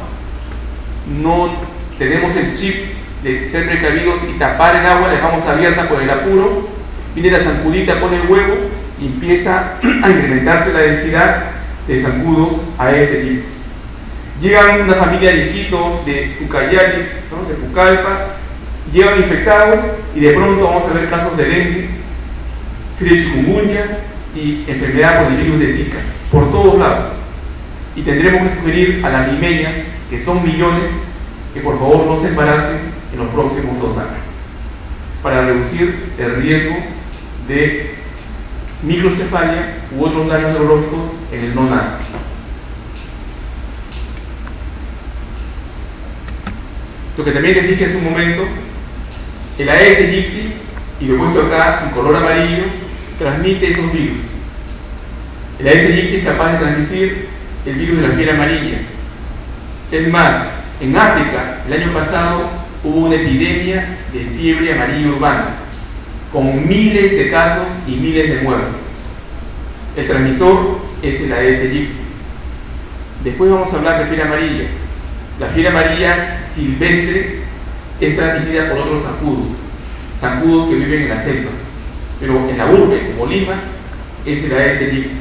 No tenemos el chip de ser precavidos y tapar el agua, la dejamos abierta por el apuro. Viene la zancudita, pone el huevo y empieza a incrementarse la densidad de zancudos Aedes aegypti. Llegan una familia de hijitos de Ucayali, ¿no?, de Pucallpa, llegan infectados y de pronto vamos a ver casos de dengue, fiebre chikungunya y enfermedad por el virus de Zika, por todos lados. Y tendremos que sugerir a las limeñas, que son millones, que por favor no se embaracen en los próximos 2 años, para reducir el riesgo de microcefalia u otros daños neurológicos en el no nato. Lo que también les dije hace un momento, el Aedes aegypti, y lo he puesto acá en color amarillo, transmite esos virus. El Aedes aegypti es capaz de transmitir el virus de la fiebre amarilla. Es más, en África, el año pasado, hubo una epidemia de fiebre amarilla urbana, con miles de casos y miles de muertos. El transmisor es el Aedes aegypti. Después vamos a hablar de fiebre amarilla. La fiebre amarilla silvestre es transmitida por otros zancudos que viven en la selva, pero en la urbe, como Lima, es el Aedes aegypti.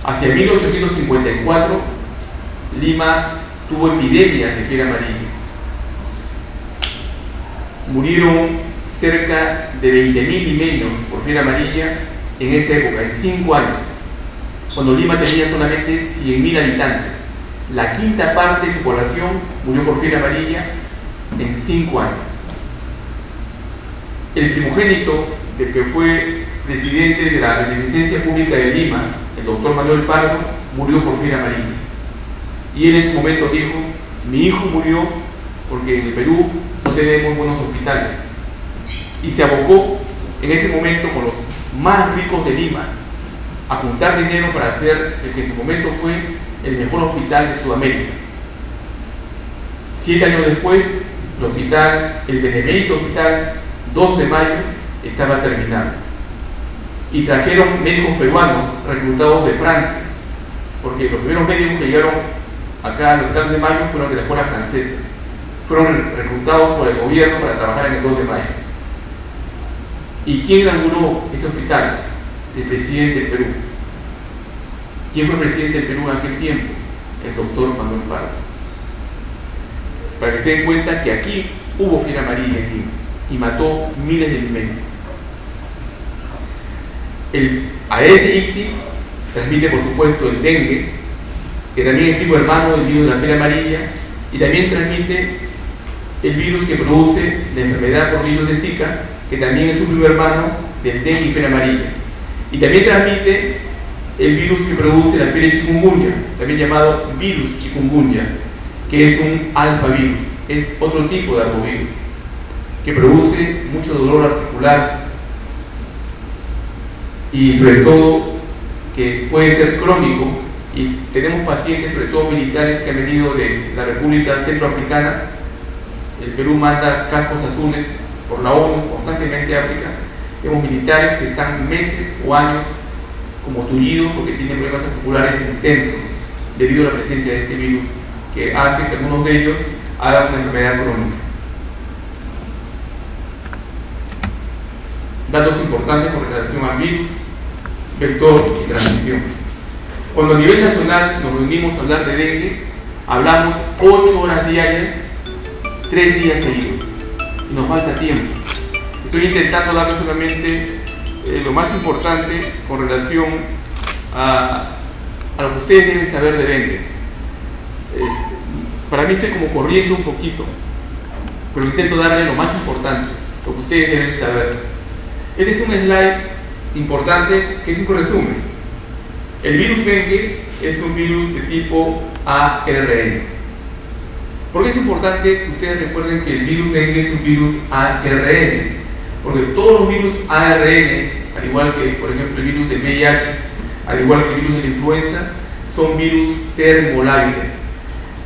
Hacia 1854, Lima tuvo epidemias de fiebre amarilla. Murieron cerca de 20.000 limeños por fiebre amarilla en esa época, en 5 años, cuando Lima tenía solamente 100.000 habitantes. La quinta parte de su población murió por fiebre amarilla en 5 años. El primogénito del que fue presidente de la Beneficencia Pública de Lima, el doctor Manuel Pardo, murió por fiebre amarilla. Y él en ese momento dijo: mi hijo murió porque en el Perú no tenemos buenos hospitales. Y se abocó en ese momento con los más ricos de Lima a juntar dinero para hacer el que en su momento fue el mejor hospital de Sudamérica. 7 años después, el hospital, el Benemérito Hospital 2 de Mayo, estaba terminado. Y trajeron médicos peruanos reclutados de Francia, porque los primeros médicos que llegaron acá al Hospital de Mayo fueron de la escuela francesa. Fueron reclutados por el gobierno para trabajar en el 2 de Mayo. ¿Y quién inauguró ese hospital? El presidente del Perú. ¿Quién fue presidente del Perú en aquel tiempo? El doctor Manuel Pardo. Para que se den cuenta que aquí hubo fiebre amarilla en Lima y mató miles de limeños. El Aedes aegypti transmite, por supuesto, el dengue, que también es primo hermano del virus de la fiebre amarilla, y también transmite el virus que produce la enfermedad por virus de Zika, que también es un primo hermano del dengue y fiebre amarilla. Y también transmite el virus que produce la fiebre chikungunya, también llamado virus chikungunya, que es un alfa virus, es otro tipo de arbovirus, que produce mucho dolor articular y sobre todo que puede ser crónico. Y tenemos pacientes, sobre todo militares, que han venido de la República Centroafricana. El Perú manda cascos azules por la ONU constantemente a África. Tenemos militares que están meses o años como tullidos porque tienen problemas articulares intensos debido a la presencia de este virus, que hace que algunos de ellos hagan una enfermedad crónica. Datos importantes con relación al virus, vector y transmisión. Cuando a nivel nacional nos reunimos a hablar de dengue, hablamos 8 horas diarias, 3 días seguidos, y nos falta tiempo. Estoy intentando darles solamente lo más importante con relación a lo que ustedes deben saber de dengue. Para mí estoy como corriendo un poquito, pero intento darle lo más importante, lo que ustedes deben saber. Este es un slide importante que es un resumen. El virus dengue es un virus de tipo ARN. ¿Por qué es importante que ustedes recuerden que el virus dengue es un virus ARN? Porque todos los virus ARN, al igual que por ejemplo el virus del VIH, al igual que el virus de la influenza, son virus termolábiles.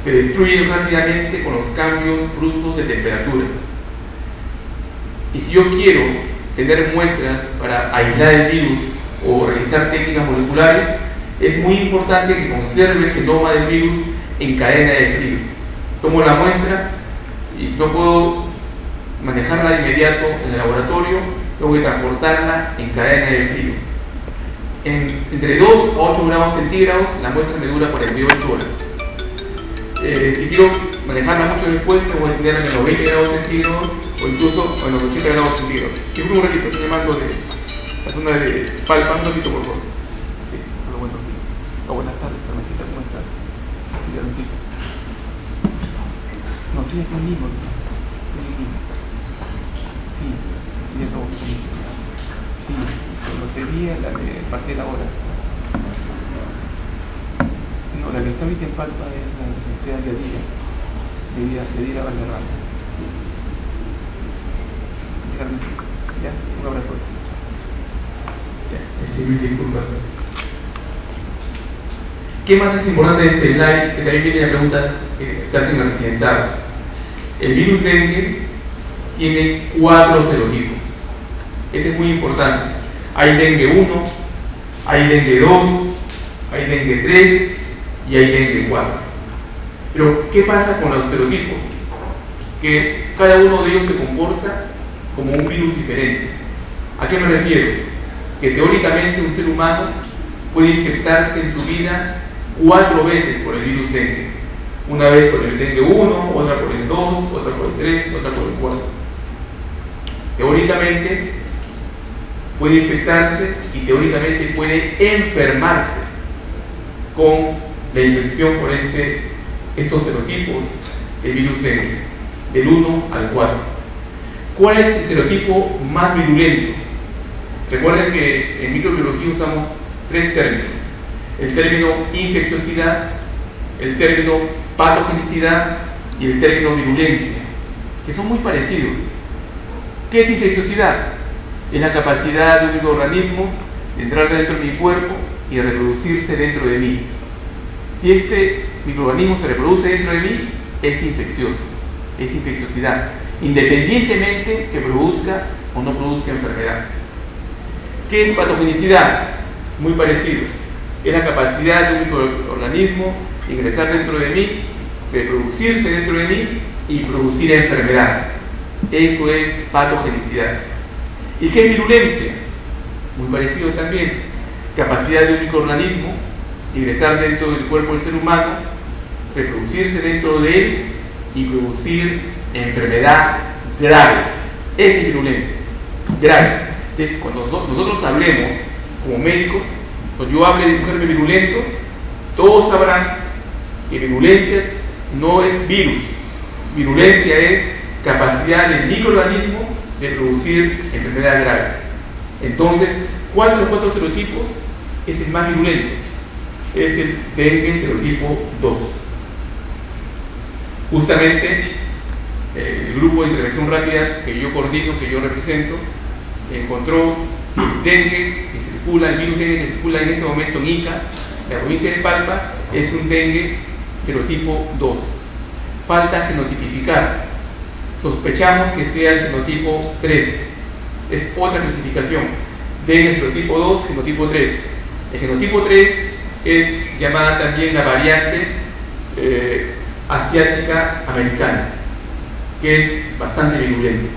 Se destruyen rápidamente con los cambios bruscos de temperatura. Y si yo quiero tener muestras para aislar el virus o realizar técnicas moleculares, es muy importante que conserve el genoma del virus en cadena de frío. Tomo la muestra y si no puedo manejarla de inmediato en el laboratorio, tengo que transportarla en cadena de frío. Entre 2 a 8 grados centígrados, la muestra me dura 48 horas. Si quiero manejarla mucho después, tengo que tenerla en los 20 grados centígrados o incluso en los 80 grados centígrados. Disculpe un ratito, estoy llamando de la zona de Palpa, un ratito por favor. Sí, hola, buenos días. Buenas tardes, Carmencita, ¿cómo estás? Sí, Carmencita. No, estoy aquí en Lima. Sí, ya acabo de comer. Sí, cuando te vi en la de parte de la hora. No, la que está ahorita en Palpa es la licenciada Yadira Valderrama. Sí. Carmencita, ya, un abrazo. Ya, mil disculpas. ¿Qué más es importante de este slide? Que también viene la pregunta que se hacen en la residencial. El virus dengue tiene 4 serotipos. Este es muy importante. Hay dengue 1, hay dengue 2, hay dengue 3 y hay dengue 4. Pero, ¿qué pasa con los serotipos? Que cada uno de ellos se comporta como un virus diferente. ¿A qué me refiero? Que teóricamente un ser humano puede infectarse en su vida 4 veces por el virus dengue. Una vez por el dengue 1, otra por el 2, otra por el 3, otra por el 4. Teóricamente puede infectarse y teóricamente puede enfermarse con la infección por estos serotipos del virus dengue, del 1 al 4. ¿Cuál es el serotipo más virulento? Recuerden que en microbiología usamos 3 términos: el término infecciosidad, el término patogenicidad y el término virulencia, que son muy parecidos. ¿Qué es infecciosidad? Es la capacidad de un microorganismo de entrar dentro de mi cuerpo y de reproducirse dentro de mí. Si este microorganismo se reproduce dentro de mí, es infeccioso, es infecciosidad, independientemente que produzca o no produzca enfermedad. ¿Qué es patogenicidad? Muy parecido. Es la capacidad de un microorganismo de ingresar dentro de mí, reproducirse dentro de mí y producir enfermedad. Eso es patogenicidad. ¿Y qué es virulencia? Muy parecido también. Capacidad de un microorganismo de ingresar dentro del cuerpo del ser humano, reproducirse dentro de él y producir enfermedad grave. Esa es virulencia, grave. Entonces, cuando nosotros hablemos como médicos, cuando yo hable de un germen virulento, todos sabrán que virulencia no es virus, virulencia es capacidad del microorganismo de producir enfermedad grave. Entonces, ¿cuál de los 4 serotipos es el más virulento? Es el dengue serotipo 2. Justamente el grupo de intervención rápida que yo coordino, que yo represento, encontró el dengue que circula, el virus dengue que circula en este momento en Ica, la provincia de Palpa, es un dengue serotipo 2. Falta genotipificar. Sospechamos que sea el genotipo 3. Es otra clasificación. Dengue serotipo 2, genotipo 3. El genotipo 3 es llamada también la variante asiática americana, que es bastante virulenta.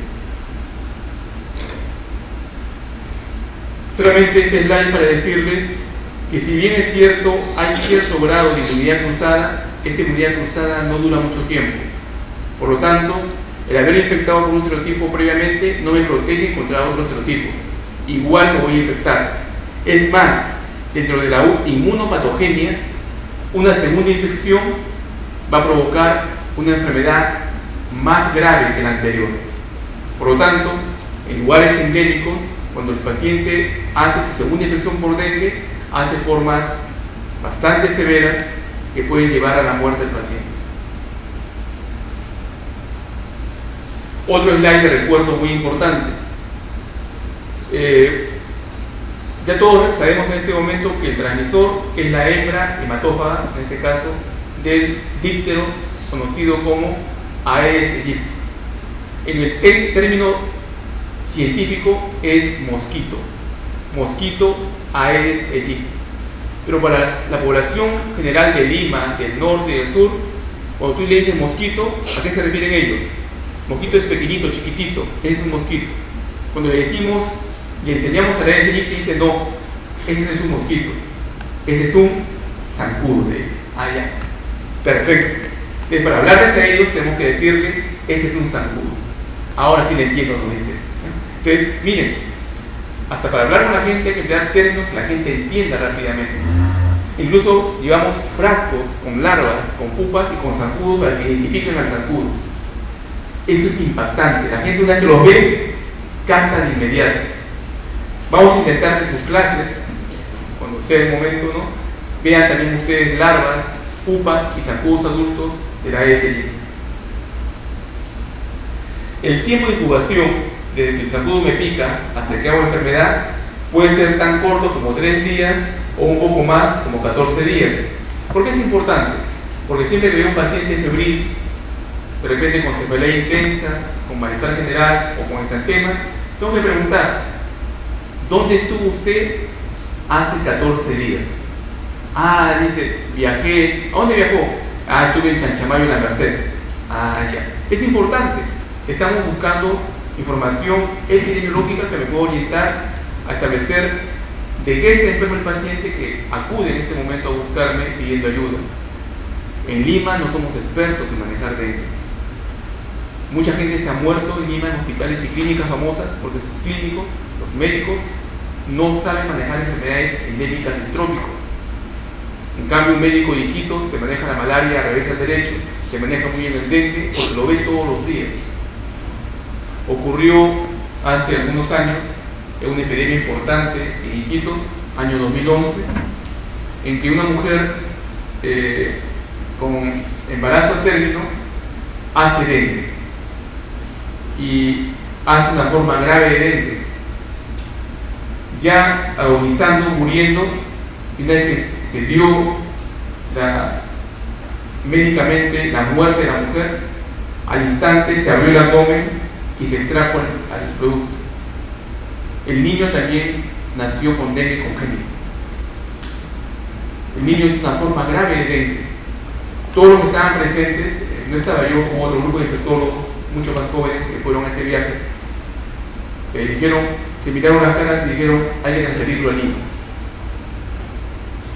Solamente este slide para decirles que si bien es cierto, hay cierto grado de inmunidad cruzada, esta inmunidad cruzada no dura mucho tiempo. Por lo tanto, el haber infectado con un serotipo previamente no me protege contra otros serotipos. Igual me voy a infectar. Es más, dentro de la inmunopatogenia, una segunda infección va a provocar una enfermedad más grave que la anterior. Por lo tanto, en lugares endémicos, cuando el paciente hace su segunda infección por dengue, hace formas bastante severas que pueden llevar a la muerte del paciente. Otro slide de recuerdo muy importante. Ya todos sabemos en este momento que el transmisor es la hembra hematófaga, en este caso, del díptero conocido como Aedes aegypti. En el término científico es mosquito, mosquito Aedes aegypti. Pero para la población general de Lima, del norte y del sur, cuando tú le dices mosquito, ¿a qué se refieren ellos? Mosquito es pequeñito, chiquitito, es un mosquito. Cuando le decimos, le enseñamos a la Aedes aegypti, dice no, ese no es un mosquito, ese es un zancudo, le dice. Ah, ya, perfecto. Entonces, para hablarles a ellos tenemos que decirle, ese es un zancudo. Ahora sí le entiendo lo que dice. Entonces, miren, hasta para hablar con la gente hay que emplear términos que la gente entienda rápidamente. Incluso llevamos frascos con larvas, con pupas y con zancudos para que identifiquen al zancudo. Eso es impactante. La gente una vez que lo ve, capta de inmediato. Vamos a intentar que sus clases, cuando sea el momento, ¿no?, vean también ustedes larvas, pupas y zancudos adultos de la Aedes aegypti. El tiempo de incubación desde que el zancudo me pica hasta que hago enfermedad puede ser tan corto como 3 días o un poco más como 14 días. ¿Por qué es importante? Porque siempre que veo un paciente febril, de repente con cefalea intensa, con malestar general o con exantema, tengo que preguntar, ¿dónde estuvo usted hace 14 días? Ah, dice, viajé. ¿A dónde viajó? Ah, estuve en Chanchamayo, en la Merced. Ah, ya. Es importante. Estamos buscando información epidemiológica que me pueda orientar a establecer de qué está enfermo el paciente que acude en este momento a buscarme pidiendo ayuda. En Lima no somos expertos en manejar dengue. Mucha gente se ha muerto en Lima en hospitales y clínicas famosas porque sus clínicos, los médicos, no saben manejar enfermedades endémicas del trópico. En cambio, un médico de Iquitos que maneja la malaria al revés al derecho, que maneja muy bien el dengue, porque lo ve todos los días. Ocurrió hace algunos años una epidemia importante en Iquitos, año 2011, en que una mujer con embarazo a término hace dengue y hace una forma grave de dengue, ya agonizando, muriendo, y una vez que se dio médicamente la muerte de la mujer, al instante se abrió el abdomen y se extrajo al producto. El niño también nació con dengue congénito. El niño es una forma grave de dengue. Todos los que estaban presentes, no estaba yo como otro grupo de infectólogos, mucho más jóvenes que fueron a ese viaje, dijeron, se miraron las caras y dijeron, hay que transferirlo al niño.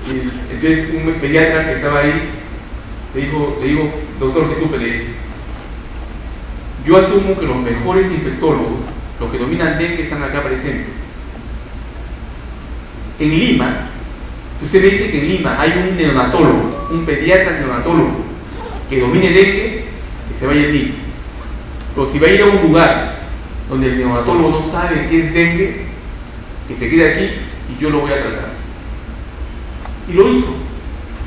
Y entonces un pediatra que estaba ahí le digo, doctor, disculpe, le dice, yo asumo que los mejores infectólogos, los que dominan dengue, están acá presentes. En Lima Si usted me dice que en Lima hay un neonatólogo, un pediatra neonatólogo que domine dengue, que se vaya a Lima. Pero si va a ir a un lugar donde el neonatólogo no sabe qué es dengue, que se quede aquí y yo lo voy a tratar. Y lo hizo.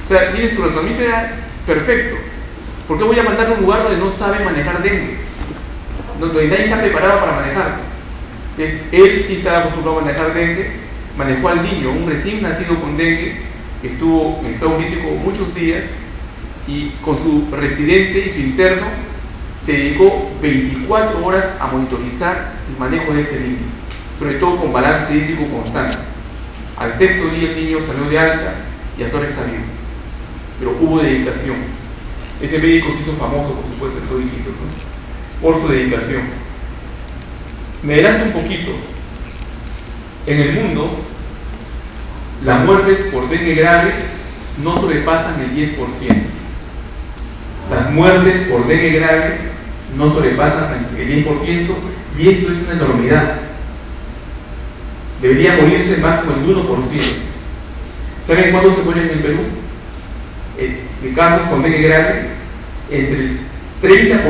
O sea, miren, su razonamiento era perfecto. ¿Por qué voy a mandar a un lugar donde no saben manejar dengue? Donde nadie está preparado para manejarlo. Entonces, él sí estaba acostumbrado a manejar dengue, manejó al niño, un recién nacido con dengue, que estuvo en estado crítico muchos días, y con su residente y su interno se dedicó 24 horas a monitorizar el manejo de este niño, sobre todo con balance hídrico constante. Al sexto día el niño salió de alta y hasta ahora está vivo, pero hubo dedicación. Ese médico se hizo famoso, por supuesto, en todo Iquitos, ¿no? Por su dedicación. Me adelanto un poquito. En el mundo, las muertes por dengue grave no sobrepasan el 10%. Las muertes por dengue grave no sobrepasan el 10%, y esto es una enormidad. Debería morirse máximo el 1%. ¿Saben cuántos se mueren en el Perú? De casos con dengue grave, entre el 30%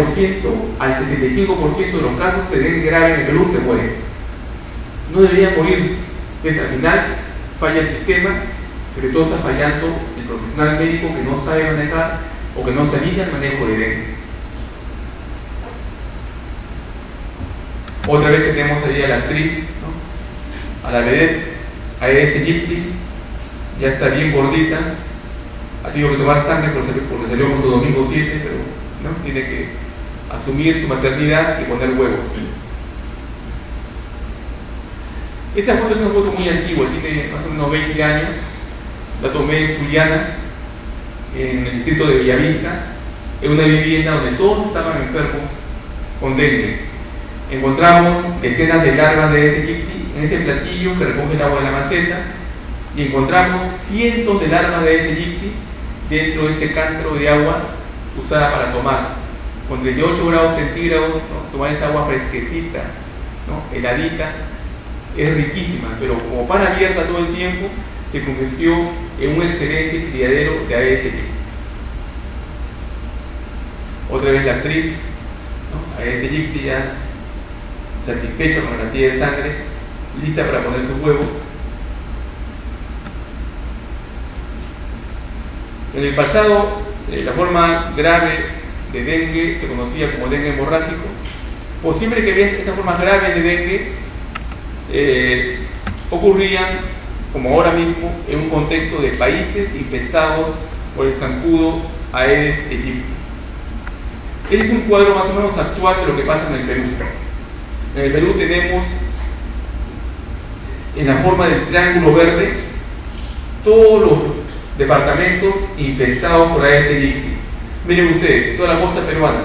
al 65% de los casos de dengue grave en el Perú se mueren. No deberían morirse. Entonces, al final falla el sistema, sobre todo está fallando el profesional médico que no sabe manejar o que no se alinea al manejo de dengue. Otra vez tenemos ahí a la actriz, ¿no? A la vedette, a ese Gypsy, ya está bien gordita, ha tenido que tomar sangre porque salió con su domingo 7, pero ¿no? Tiene que asumir su maternidad y poner huevos. Esa foto es una foto muy antigua, tiene más o menos 20 años, la tomé en Sullana, en el distrito de Bellavista, en una vivienda donde todos estaban enfermos con dengue. Encontramos decenas de larvas de ese Gypsy en ese platillo que recoge el agua de la maceta, y encontramos cientos de larvas de ese Gypsy dentro de este cántaro de agua usada para tomar, con 38 grados centígrados, ¿no? Tomar esa agua fresquecita, ¿no? Heladita, es riquísima, pero como para abierta todo el tiempo, se convirtió en un excelente criadero de Aedes aegypti. Otra vez la actriz, ¿no? Aedes aegypti ya satisfecha con la cantidad de sangre, lista para poner sus huevos. En el pasado, la forma grave de dengue se conocía como dengue hemorrágico. Por siempre que había esas formas graves de dengue, ocurrían, como ahora mismo, en un contexto de países infestados por el zancudo Aedes aegypti. Este es un cuadro más o menos actual de lo que pasa en el Perú. En el Perú tenemos, en la forma del triángulo verde, todos los departamentos infestados por Aedes aegypti. Miren ustedes, toda la costa peruana.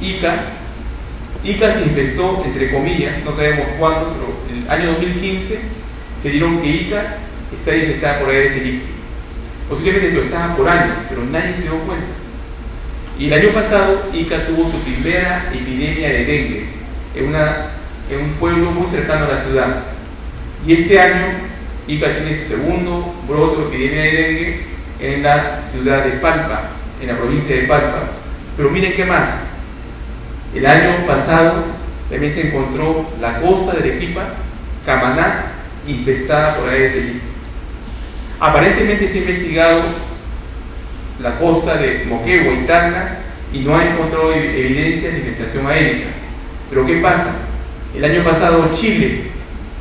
Ica se infestó, entre comillas, no sabemos cuándo, pero el año 2015 se dieron que Ica está infestada por Aedes aegypti. Posiblemente lo estaba por años, pero nadie se dio cuenta. Y el año pasado Ica tuvo su primera epidemia de dengue en un pueblo muy cercano a la ciudad. Y este año Ica tiene su segundo brote de epidemia de dengue en la ciudad de Palpa, en la provincia de Palpa. Pero miren qué más. El año pasado también se encontró la costa de Arequipa, Camaná, infestada por Aedes aegypti. Aparentemente se ha investigado la costa de Moquegua y Tacna y no ha encontrado evidencia de infestación aérea. Pero ¿qué pasa? El año pasado Chile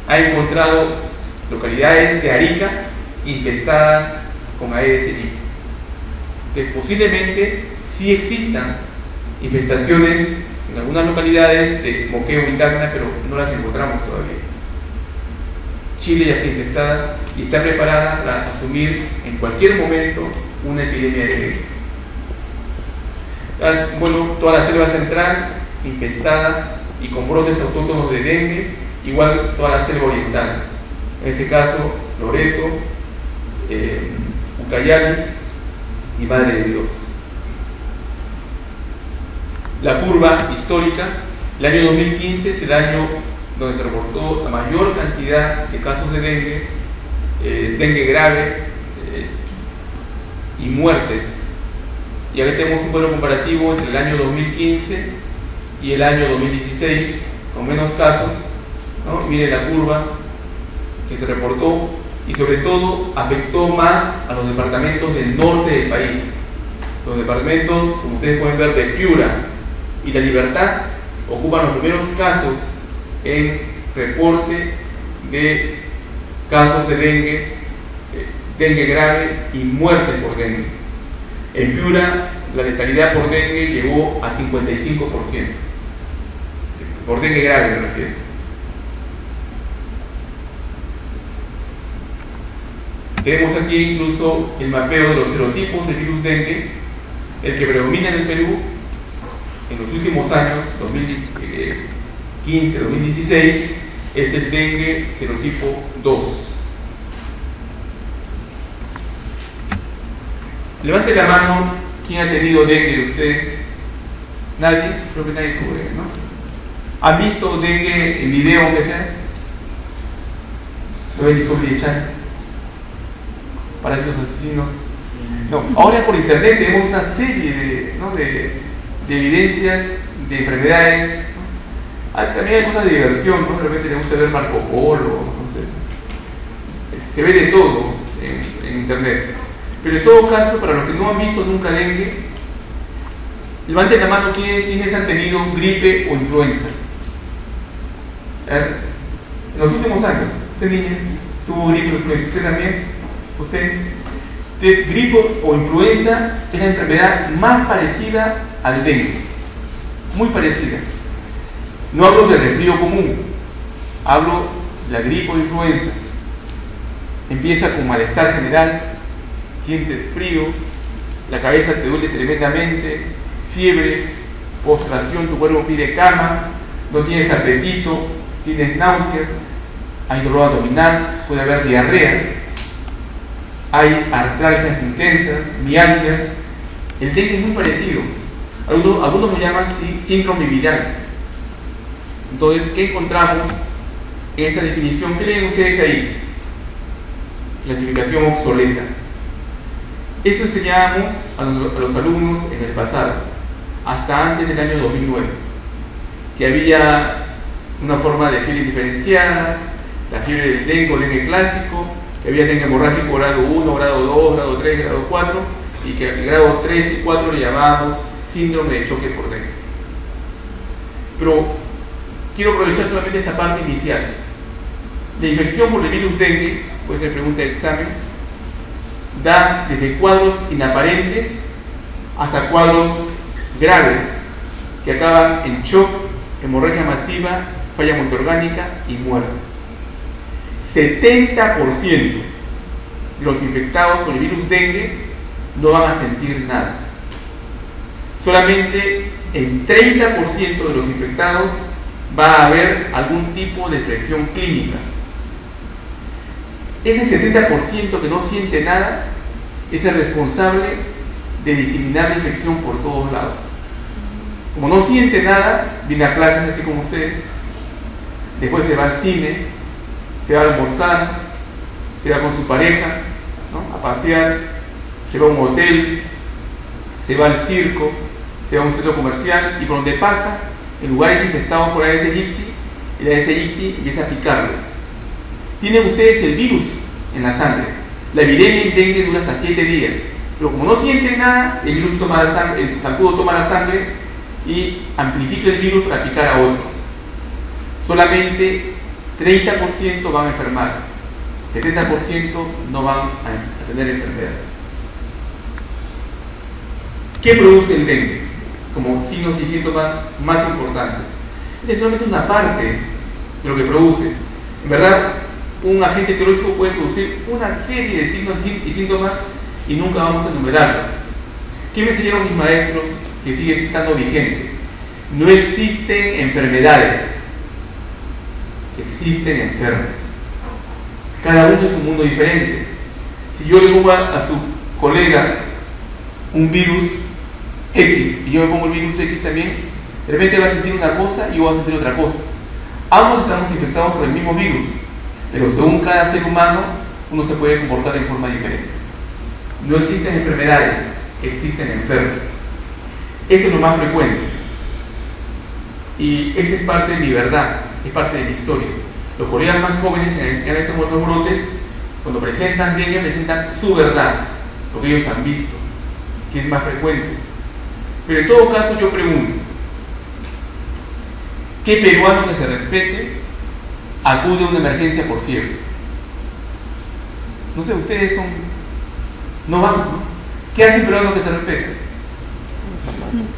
ha encontrado localidades de Arica infestadas con Aedes aegypti. Entonces posiblemente sí existan infestaciones en algunas localidades de Moquegua y Tacna, pero no las encontramos todavía. Chile ya está infestada y está preparada para asumir en cualquier momento una epidemia de dengue. Bueno, toda la selva central infestada y con brotes autóctonos de dengue, igual toda la selva oriental. En este caso, Loreto, Ucayali y Madre de Dios. La curva histórica, el año 2015 es el año donde se reportó la mayor cantidad de casos de dengue dengue grave y muertes. Y aquí tenemos un cuadro comparativo entre el año 2015 y el año 2016, con menos casos, ¿no? Miren la curva que se reportó, y sobre todo afectó más a los departamentos del norte del país. Los departamentos, como ustedes pueden ver, de Piura y La Libertad ocupan los primeros casos en reporte de casos de dengue, dengue grave y muertes por dengue. En Piura la letalidad por dengue llegó a 55%. Por dengue grave me refiero. Tenemos aquí incluso el mapeo de los serotipos del virus dengue, el que predomina en el Perú en los últimos años, 2015-2016, es el dengue serotipo 2. Levante la mano, ¿quién ha tenido dengue de ustedes? ¿Nadie? Creo que nadie tuvo dengue, ¿no? ¿Han visto dengue en video, aunque sea? ¿Lo ven Discovery Channel? Parásitos asesinos. No, ahora por internet tenemos una serie de evidencias de enfermedades, ¿no? También hay cosas de diversión, ¿no? De repente le gusta ver Marco Polo, no sé. Se ve de todo en internet. Pero en todo caso, para los que no han visto nunca dengue, levanten la mano quienes han tenido gripe o influenza. En los últimos años, usted niña tuvo gripe o influenza, usted también. Usted, entonces, gripe o influenza es la enfermedad más parecida al dengue, muy parecida. No hablo de resfrío común, hablo de la gripe o influenza. Empieza con malestar general, sientes frío, la cabeza te duele tremendamente, fiebre, postración, tu cuerpo pide cama, no tienes apetito, tienes náuseas, hay dolor abdominal, puede haber diarrea, hay artralgias intensas, mialgias. El dengue es muy parecido. Algunos lo llaman síndrome viral. Entonces, ¿qué encontramos en esa definición? ¿Qué leen ustedes ahí? Clasificación obsoleta. Eso enseñábamos a los alumnos en el pasado, hasta antes del año 2009, que había una forma de fiebre diferenciada, la fiebre del dengue o dengue clásico, que había dengue hemorrágico grado 1, grado 2, grado 3, grado 4, y que el grado 3 y 4 le llamábamos síndrome de choque por dengue. Pero quiero aprovechar solamente esta parte inicial. La infección por el virus dengue, puede ser pregunta de examen, da desde cuadros inaparentes hasta cuadros graves que acaban en shock, hemorragia masiva, falla multiorgánica y muerte. 70% de los infectados con el virus dengue no van a sentir nada. Solamente en 30% de los infectados va a haber algún tipo de expresión clínica. Ese 70% que no siente nada es el responsable de diseminar la infección por todos lados. Como no siente nada, viene a clases así como ustedes, después se va al cine, se va a almorzar, se va con su pareja, ¿no?, a pasear, se va a un hotel, se va al circo, se va a un centro comercial, y por donde pasa, en lugares infestados por Aedes aegypti, el Aedes aegypti empieza a picarlos. Tienen ustedes el virus en la sangre. La epidemia en dengue dura hasta 7 días, pero como no sienten nada, el virus toma la sangre, el zancudo toma la sangre y amplifica el virus para picar a otros. Solamente 30% van a enfermar, 70% no van a tener enfermedad. ¿Qué produce el dengue? Como signos y síntomas más importantes. Es solamente una parte de lo que produce. En verdad, un agente etiológico puede producir una serie de signos y síntomas y nunca vamos a enumerarlo. ¿Qué me enseñaron mis maestros que sigue estando vigente? No existen enfermedades, existen enfermos. Cada uno es un mundo diferente. Si yo le pongo a su colega un virus X y yo me pongo el virus X también, de repente va a sentir una cosa y yo voy a sentir otra cosa. Ambos estamos infectados por el mismo virus, pero según cada ser humano uno se puede comportar de forma diferente. No existen enfermedades, existen enfermos. Esto es lo más frecuente. Y esa es parte de mi verdad, es parte de mi historia. Los colegas más jóvenes que han estos otros brotes, cuando presentan dengue, presentan su verdad, lo que ellos han visto, que es más frecuente. Pero en todo caso yo pregunto, ¿qué peruano que se respete acude a una emergencia por fiebre? No sé, ustedes no van, ¿no? ¿Qué hace un peruano que se respete?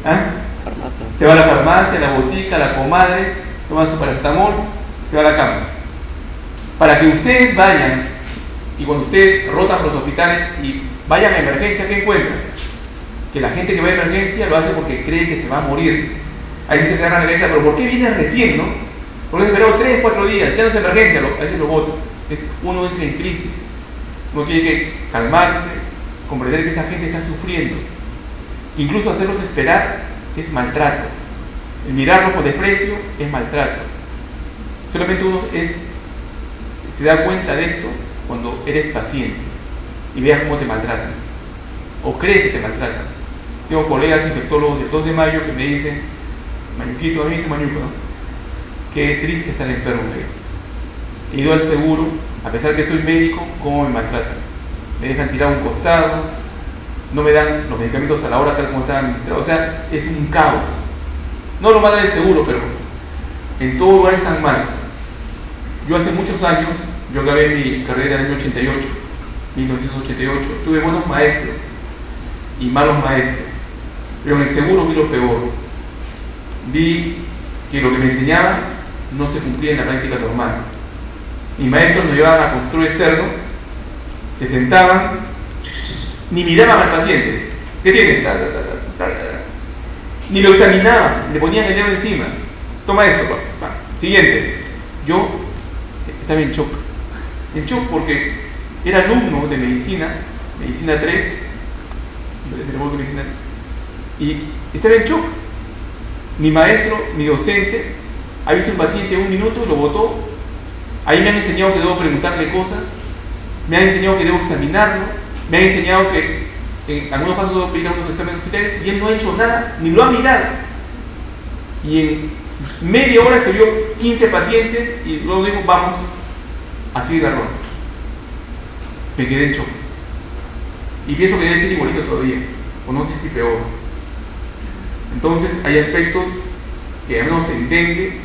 ¿Ah? Se va a la farmacia, a la botica, a la comadre, toma su paracetamol, se va a la cama. Para que ustedes vayan, y cuando ustedes rotan por los hospitales y vayan a emergencia, ¿qué encuentran? Que la gente que va a emergencia lo hace porque cree que se va a morir. Ahí se agarran la cabeza, pero ¿por qué viene recién, no? Porque se esperó 3, 4 días, ya no es emergencia, a veces lo votan. Uno entra en crisis, uno tiene que calmarse, comprender que esa gente está sufriendo. Incluso hacerlos esperar es maltrato. El mirarlos con desprecio es maltrato. Solamente uno se da cuenta de esto cuando eres paciente y veas cómo te maltratan o crees que te maltratan. Tengo colegas infectólogos de 2 de mayo que me dicen, Mañuquito, a mí me dice Mañuco, ¿no? Qué triste estar enfermo que es. He ido al seguro, a pesar que soy médico, cómo me maltratan. Me dejan tirado a un costado, no me dan los medicamentos a la hora tal como están administrados. O sea, es un caos. No lo mandan el seguro, pero en todo lugar están mal. Yo hace muchos años, yo acabé mi carrera en el año 88, 1988, tuve buenos maestros y malos maestros, pero en el seguro vi lo peor. Vi que lo que me enseñaban no se cumplía en la práctica normal. Mis maestros nos llevaban a control externo, se sentaban, ni miraban al paciente. ¿Qué tiene? Ni lo examinaban, le ponían el dedo encima. Toma esto, siguiente. Yo estaba en shock porque era alumno de medicina 3, y estaba en shock. Mi maestro, mi docente, ha visto un paciente 1 minuto y lo botó. Ahí me han enseñado que debo preguntarle cosas, me han enseñado que debo examinarlo, me han enseñado que en algunos casos debo pedir unos exámenes auxiliares, y él no ha hecho nada, ni lo ha mirado. Y en media hora se vio 15 pacientes y luego dijo, vamos a seguir la ronda. Me quedé en shock. Y pienso que debe ser igualito todavía, o no sé si peor. Entonces hay aspectos que al menos en dengue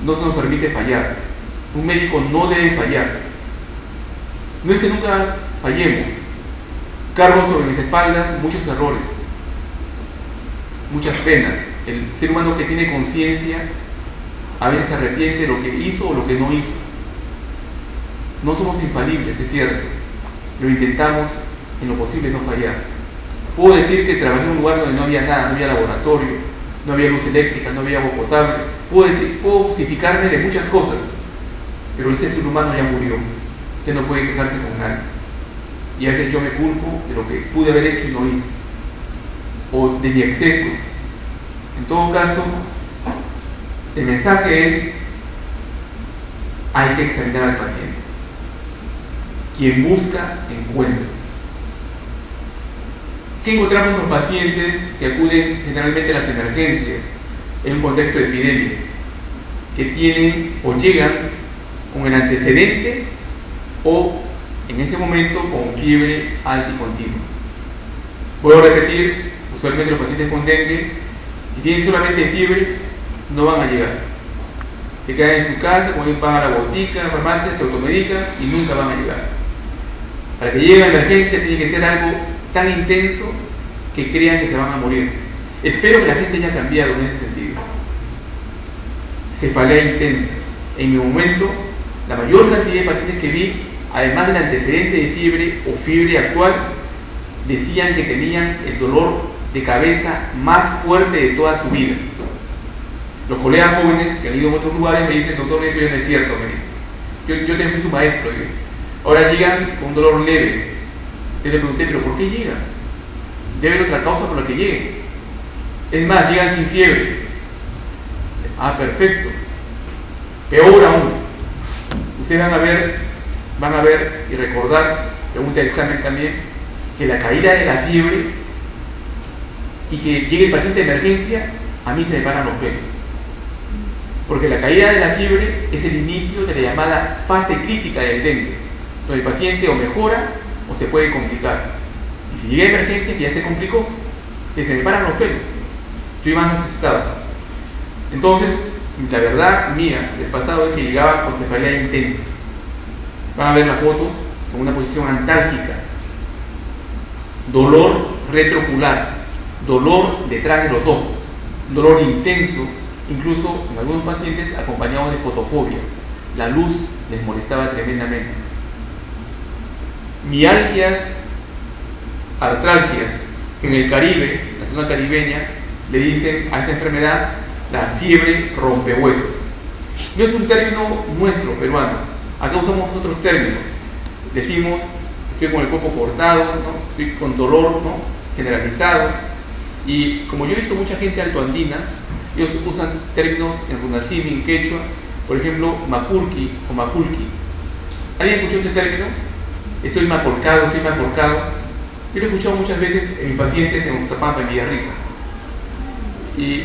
no se nos permite fallar. Un médico no debe fallar. No es que nunca fallemos. Cargo sobre mis espaldas muchos errores, muchas penas. El ser humano que tiene conciencia a veces se arrepiente de lo que hizo o lo que no hizo. No somos infalibles, es cierto, pero intentamos en lo posible no fallar. Puedo decir que trabajé en un lugar donde no había nada, no había laboratorio, no había luz eléctrica, no había agua potable. Puedo justificarme de muchas cosas, pero el ser humano ya murió. Usted no puede quejarse con nadie. Y a veces yo me culpo de lo que pude haber hecho y no hice, o de mi exceso. En todo caso, el mensaje es: hay que examinar al paciente. Quien busca, encuentra. ¿Qué encontramos en los pacientes que acuden generalmente a las emergencias en un contexto de epidemia? Que tienen o llegan con el antecedente o en ese momento con fiebre alta y continua. Puedo repetir, usualmente los pacientes con dengue, si tienen solamente fiebre, no van a llegar. Se quedan en su casa, van a la botica, a la farmacia, se automedican y nunca van a llegar. Para que llegue a la emergencia tiene que ser algo tan intenso que crean que se van a morir. Espero que la gente haya cambiado en ese sentido. Cefalea intensa. En mi momento, la mayor cantidad de pacientes que vi, además del antecedente de fiebre o fiebre actual, decían que tenían el dolor de cabeza más fuerte de toda su vida. Los colegas jóvenes que han ido a otros lugares me dicen: doctor, eso ya no es cierto, me dicen. Yo también fui su maestro. Ahora llegan con un dolor leve. Yo le pregunté: ¿pero por qué llegan? Debe haber otra causa por la que lleguen. Es más, llegan sin fiebre. Ah, perfecto. Peor aún, ustedes van a ver van a ver y recordar, pregunta del examen también, que la caída de la fiebre y que llegue el paciente de emergencia, a mí se me paran los pelos. Porque la caída de la fiebre es el inicio de la llamada fase crítica del dengue, donde el paciente o mejora o se puede complicar. Y si llega a emergencia, que ya se complicó, que se me paran los pelos, estoy más asustado. Entonces, la verdad mía del pasado es que llegaba con cefalea intensa. Van a ver las fotos con una posición antálgica, dolor retroocular, dolor detrás de los ojos, dolor intenso, incluso en algunos pacientes acompañados de fotofobia. La luz les molestaba tremendamente. Mialgias, artralgias, en el Caribe, la zona caribeña, le dicen a esa enfermedad la fiebre rompehuesos. No es un término nuestro, peruano. Acá usamos otros términos. Decimos, estoy con el cuerpo cortado, ¿no? Estoy con dolor, ¿no?, generalizado. Y como yo he visto mucha gente altoandina, ellos usan términos en runasimi, en quechua, por ejemplo, macurqui o maculqui. ¿Alguien escuchó ese término? Estoy macolcado, estoy macolcado. Yo lo he escuchado muchas veces en mis pacientes en Oxapampa, en Villarrica. Y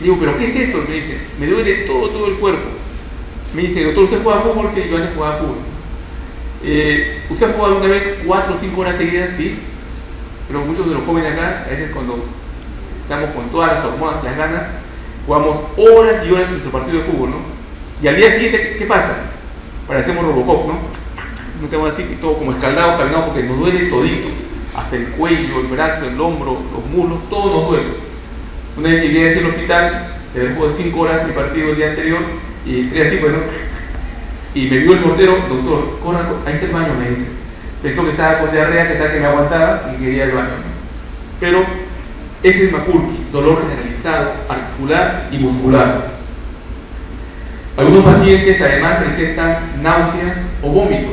digo, ¿pero qué es eso? Me dice, me duele todo el cuerpo. Me dice, doctor, ¿usted juega fútbol? Sí, yo antes jugaba fútbol. ¿Usted ha jugado alguna vez 4 o 5 horas seguidas? Sí. Pero muchos de los jóvenes acá, a veces cuando estamos con todas las hormonas y las ganas, jugamos horas y horas en nuestro partido de fútbol, ¿no? Y al día siguiente, ¿qué pasa? Parecemos Robocop, ¿no? No tenemos así, todo como escaldado, caminado, porque nos duele todito, hasta el cuello, el brazo, el hombro, los muslos, todo nos duele. Una vez llegué hacia el hospital, de haber jugado 5 horas mi partido el día anterior, y entré así, bueno, y me vio el portero, doctor, corra, ahí está el baño, me dice. Pensó que estaba con diarrea, que tal que me aguantaba y quería el baño. Pero ese es macurqui, dolor generalizado, articular y muscular. Algunos pacientes además presentan náuseas o vómitos.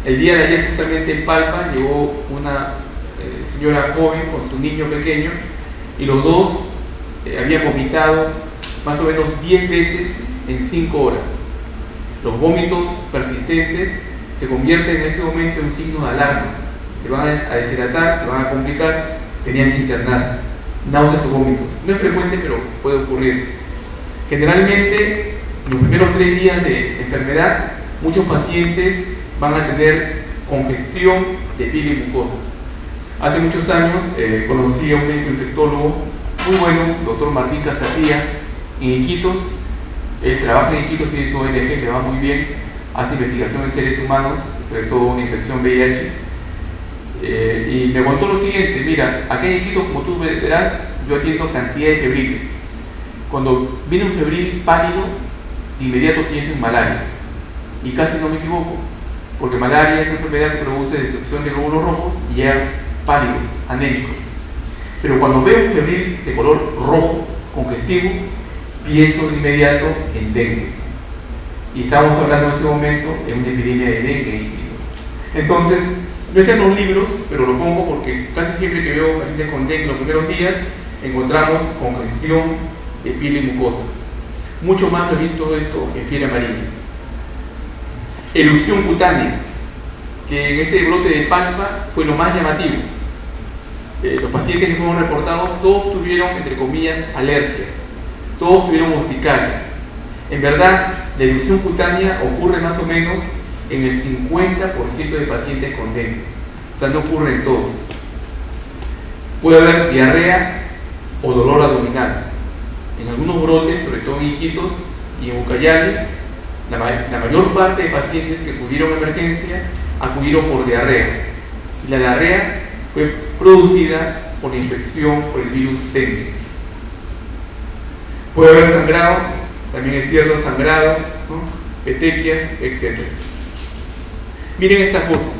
El día de ayer justamente en Palpa llegó una señora joven con su niño pequeño y los dos habían vomitado más o menos 10 veces en 5 horas. Los vómitos persistentes se convierten en este momento en un signo de alarma. Se van a deshidratar, se van a complicar, tenían que internarse. Náuseas o vómitos. No es frecuente, pero puede ocurrir. Generalmente, en los primeros 3 días de enfermedad, muchos pacientes van a tener congestión de piel y mucosas. Hace muchos años conocí a un médico infectólogo muy bueno, doctor Martín Casatía, en Iquitos. Él trabaja en Iquitos, tiene su ONG, le va muy bien, hace investigación en seres humanos, sobre todo en infección VIH. Y me contó lo siguiente: mira, acá en Iquitos, como tú verás, yo atiendo cantidad de febriles. Cuando viene un febril pálido, de inmediato pienso en malaria. Y casi no me equivoco, porque malaria es una enfermedad que produce destrucción de glóbulos rojos y llegan pálidos, anémicos. Pero cuando veo un febril de color rojo, congestivo, pienso de inmediato en dengue. Y estábamos hablando en ese momento de una epidemia de dengue en Iquitos. Entonces, no está en los libros, pero lo pongo porque casi siempre que veo pacientes con dengue en los primeros días, encontramos congestión de piel y mucosas. Mucho más lo he visto esto en fiebre amarilla. Erupción cutánea, que en este brote de Palpa fue lo más llamativo. Los pacientes que fueron reportados, todos tuvieron, entre comillas, alergia, todos tuvieron urticaria. En verdad, la erupción cutánea ocurre más o menos en el 50% de pacientes con dengue, o sea, no ocurre en todos. Puede haber diarrea o dolor abdominal. En algunos brotes, sobre todo en Iquitos y en Ucayali, la mayor parte de pacientes que acudieron a emergencia acudieron por diarrea. Y la diarrea fue producida por la infección por el virus dengue. Puede haber sangrado, también es cierto, sangrado, ¿no?, petequias, etc. Miren esta foto.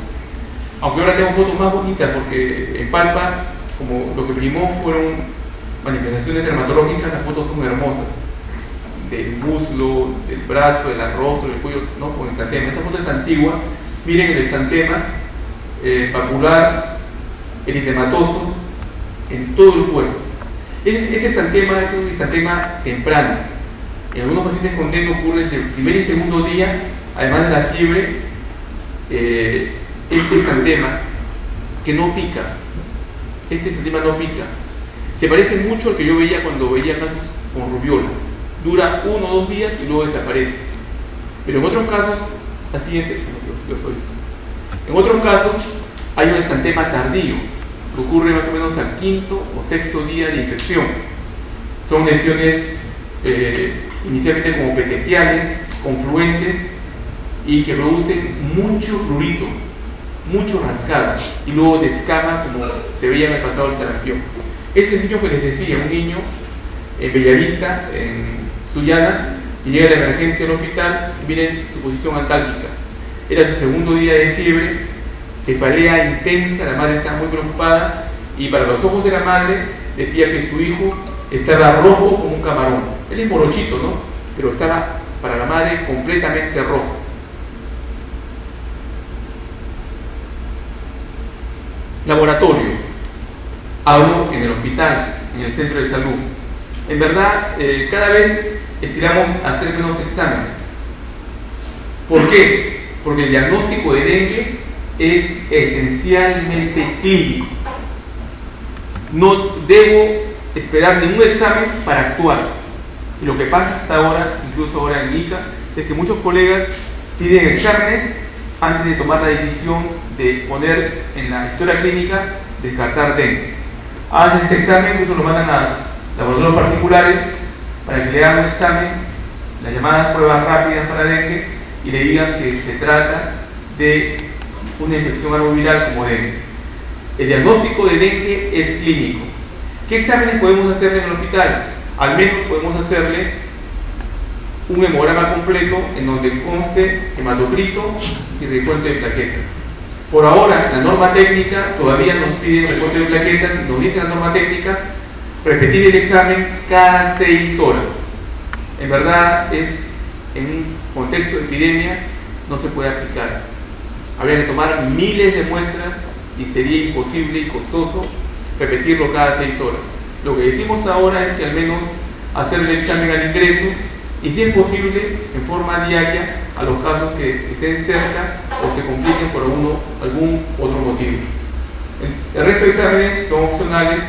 Aunque ahora tengo fotos más bonitas, porque en Palpa, como lo que primó fueron manifestaciones dermatológicas, las fotos son hermosas. Del muslo, del brazo, del rostro, del cuello, ¿no?, con exantema. Esta foto es antigua. Miren el exantema papular, eritematoso, en todo el cuerpo. Este exantema es un exantema temprano. En algunos pacientes con dengue ocurre entre el primer y segundo día, además de la fiebre, este exantema que no pica. Este exantema no pica. Se parece mucho al que yo veía cuando veía casos con rubiola. Dura 1 o 2 días y luego desaparece. Pero en otros casos, la siguiente, en otros casos hay un exantema tardío que ocurre más o menos al 5º o 6º día de infección. Son lesiones inicialmente como petequiales, confluentes y que producen mucho prurito, mucho rascado y luego descama como se veía en el pasado del sarampión. Ese es el niño que les decía, un niño en Bellavista, en Sullana, que llega a la emergencia del hospital y viene su posición antálgica. Era su 2º día de fiebre, cefalea intensa, la madre estaba muy preocupada y para los ojos de la madre decía que su hijo estaba rojo como un camarón. Él es morochito, ¿no? Pero estaba para la madre completamente rojo. Laboratorio. Hablo en el hospital, en el centro de salud. En verdad, cada vez estiramos a hacer menos exámenes. ¿Por qué? Porque el diagnóstico de dengue es esencialmente clínico. No debo esperar ningún examen para actuar. Y lo que pasa hasta ahora, incluso ahora en ICA, es que muchos colegas piden exámenes antes de tomar la decisión de poner en la historia clínica descartar dengue. Hacen este examen, incluso lo mandan a laboratorios particulares para que le hagan un examen, las llamadas pruebas rápidas para dengue, y le digan que se trata de una infección arboviral como dengue. El diagnóstico de dengue es clínico. ¿Qué exámenes podemos hacerle en el hospital? Al menos podemos hacerle un hemograma completo en donde conste hematocrito y recuento de plaquetas. Por ahora, la norma técnica todavía nos pide recuento de plaquetas, nos dice la norma técnica repetir el examen cada 6 horas. En verdad, en un contexto de epidemia no se puede aplicar. Habría que tomar miles de muestras y sería imposible y costoso repetirlo cada 6 horas. Lo que decimos ahora es que al menos hacer el examen al ingreso y, si es posible, en forma diaria a los casos que estén cerca o se compliquen por algún otro motivo. El resto de exámenes son opcionales